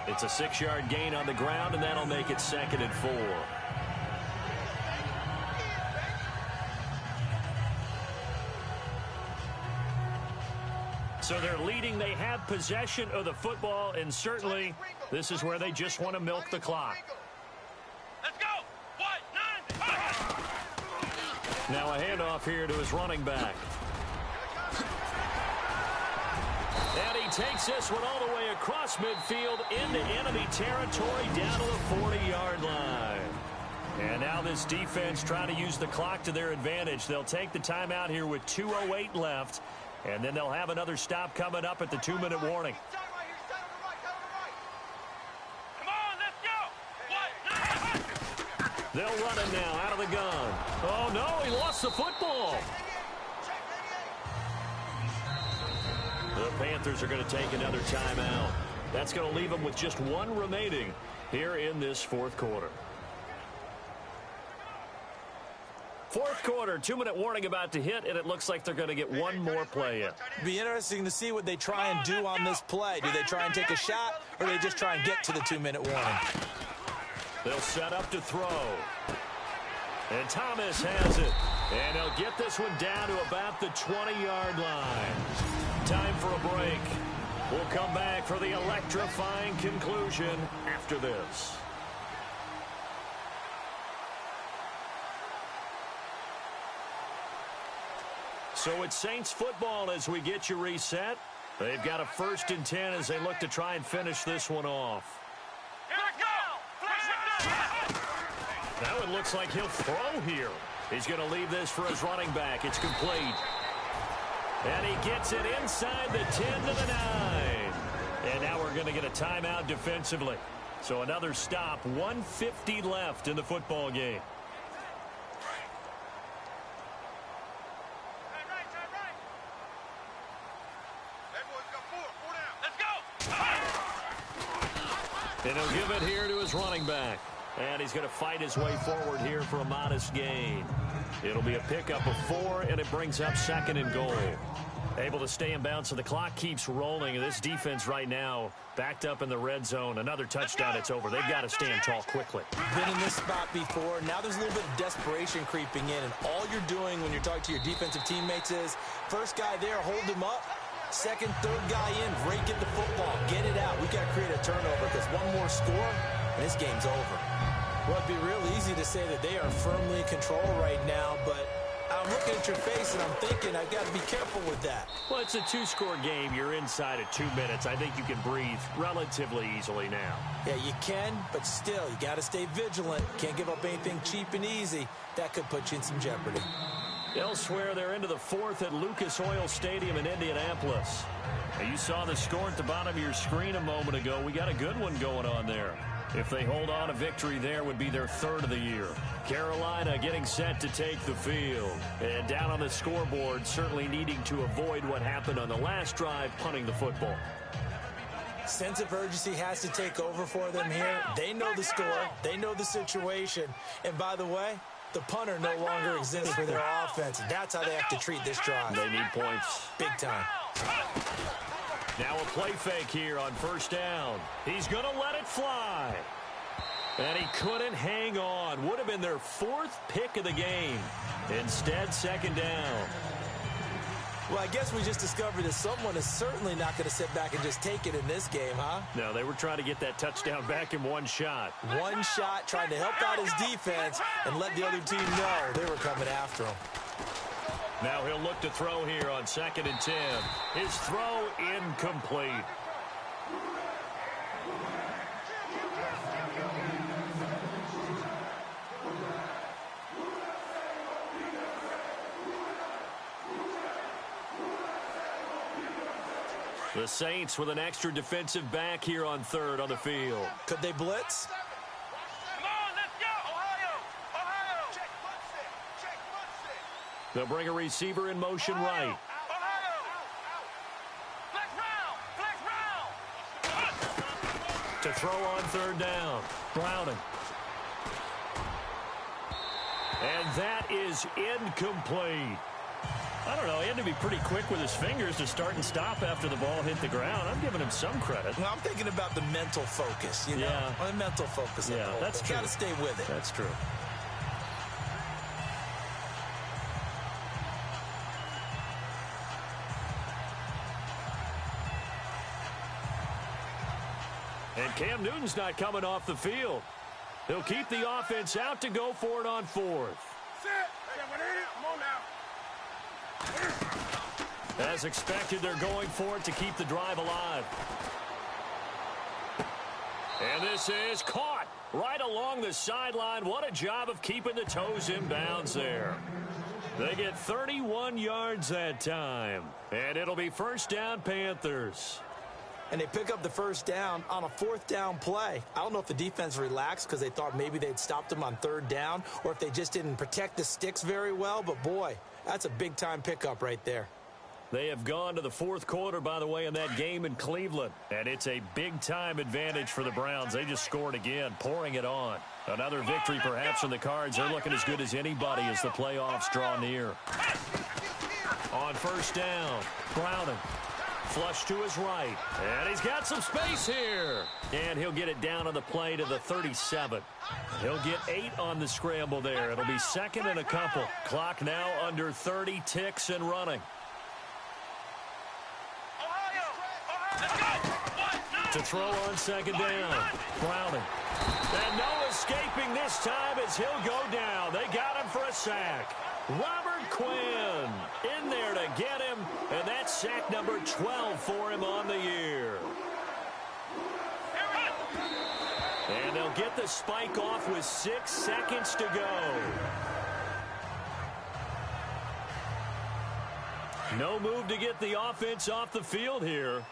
It's a 6-yard gain on the ground, and that'll make it 2nd and 4. So they're leading. They have possession of the football, and certainly this is where they just want to milk the clock. Let's go! What? 90! Now a handoff here to his running back. And he takes this one all the way across midfield into enemy territory down to the 40-yard line. And now this defense trying to use the clock to their advantage. They'll take the timeout here with 2:08 left, and then they'll have another stop coming up at the 2-minute warning. They'll run it now out of the gun. Oh, no, he lost the football. The Panthers are going to take another timeout. That's going to leave them with just one remaining here in this fourth quarter. Fourth quarter, 2-minute warning about to hit, and it looks like they're going to get one more play in. Be interesting to see what they try and do on this play. Do they try and take a shot, or do they just try and get to the 2-minute warning? They'll set up to throw. And Thomas has it. And he'll get this one down to about the 20-yard line. Time for a break. We'll come back for the electrifying conclusion after this. So it's Saints football as we get you reset. They've got a 1st and 10 as they look to try and finish this one off. Now it looks like he'll throw here. He's going to leave this for his running back. It's complete. And he gets it inside the 10 to the 9. And now we're going to get a timeout defensively. So another stop, 1:50 left in the football game. And he'll give it here to his running back. And he's going to fight his way forward here for a modest gain. It'll be a pickup of 4, and it brings up 2nd and goal. Able to stay in bounds, so the clock keeps rolling. And this defense right now backed up in the red zone. Another touchdown, it's over. They've got to stand tall quickly. Been in this spot before. Now there's a little bit of desperation creeping in. And all you're doing when you're talking to your defensive teammates is, first guy there, hold him up. Second, third guy in, rake at the football. Get it out. We got to create a turnover because one more score, and this game's over. Well, it'd be real easy to say that they are firmly in control right now, but I'm looking at your face and I'm thinking I've got to be careful with that. Well, it's a 2-score game. You're inside of 2 minutes. I think you can breathe relatively easily now. Yeah, you can, but still, you got to stay vigilant. Can't give up anything cheap and easy. That could put you in some jeopardy. Elsewhere, they're into the 4th at Lucas Oil Stadium in Indianapolis. Now, you saw the score at the bottom of your screen a moment ago. We got a good one going on there. If they hold on, a victory there would be their 3rd of the year. Carolina getting set to take the field. And down on the scoreboard, certainly needing to avoid what happened on the last drive, punting the football. Sense of urgency has to take over for them here. They know the score. They know the situation. And by the way, the punter no longer exists for their offense. That's how they have to treat this drive. They need points. Big time. Now a play fake here on 1st down. He's going to let it fly. And he couldn't hang on. Would have been their 4th pick of the game. Instead, 2nd down. Well, I guess we just discovered that someone is certainly not going to sit back and just take it in this game, huh? No, they were trying to get that touchdown back in one shot. One shot, trying to help out his defense and let the other team know they were coming after him. Now he'll look to throw here on 2nd and 10. His throw incomplete. The Saints with an extra defensive back here on 3rd on the field. Could they blitz? Come on, let's go! Ohio! Ohio! Check one set. They'll bring a receiver in motion right. Ohio! Flex round! To throw on 3rd down. Browning. And that is incomplete. I don't know. He had to be pretty quick with his fingers to start and stop after the ball hit the ground. I'm giving him some credit. Well, I'm thinking about the mental focus, you know? Yeah. The mental focus. Yeah, that's true. Got to stay with it. That's true. And Cam Newton's not coming off the field. He'll keep the offense out to go for it on 4th. Come on now. As expected, they're going for it to keep the drive alive. And this is caught. right along the sideline. What a job of keeping the toes in bounds there. They get 31 yards that time, and it'll be first down Panthers. And they pick up the first down on a fourth down play. I don't know if the defense relaxed because they thought maybe they'd stopped them on third down or if they just didn't protect the sticks very well. But, boy, that's a big-time pickup right there. They have gone to the fourth quarter, by the way, in that game in Cleveland. And it's a big-time advantage for the Browns. They just scored again, pouring it on. Another victory perhaps in the cards. They're looking as good as anybody as the playoffs draw near. On first down, Browning. Flush to his right. And he's got some space here. And he'll get it down on the play to the 37. He'll get 8 on the scramble there. It'll be second and a couple. Clock now under 30 ticks and running. To throw on second down. Browning. And no escaping this time as he'll go down. They got him for a sack. Robert Quinn in there to get him, and that's sack number 12 for him on the year. And they'll get the spike off with 6 seconds to go. No move to get the offense off the field here.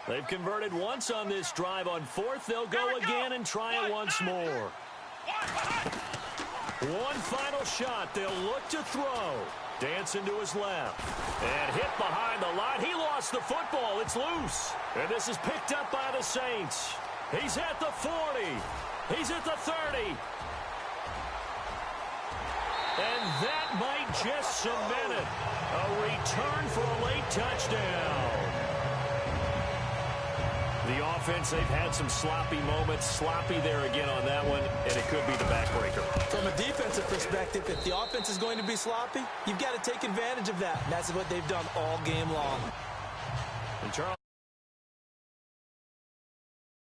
They've converted once on this drive. On fourth, they'll go again and try it once more. One final shot. They'll look to throw. Dancing to his left. And hit behind the line. He lost the football. It's loose. And this is picked up by the Saints. He's at the 40. He's at the 30. And that might just cement it. A return for a late touchdown. The offense, they've had some sloppy moments. Sloppy there again on that one, and it could be the backbreaker. From a defensive perspective, if the offense is going to be sloppy, you've got to take advantage of that. And that's what they've done all game long. And Charles,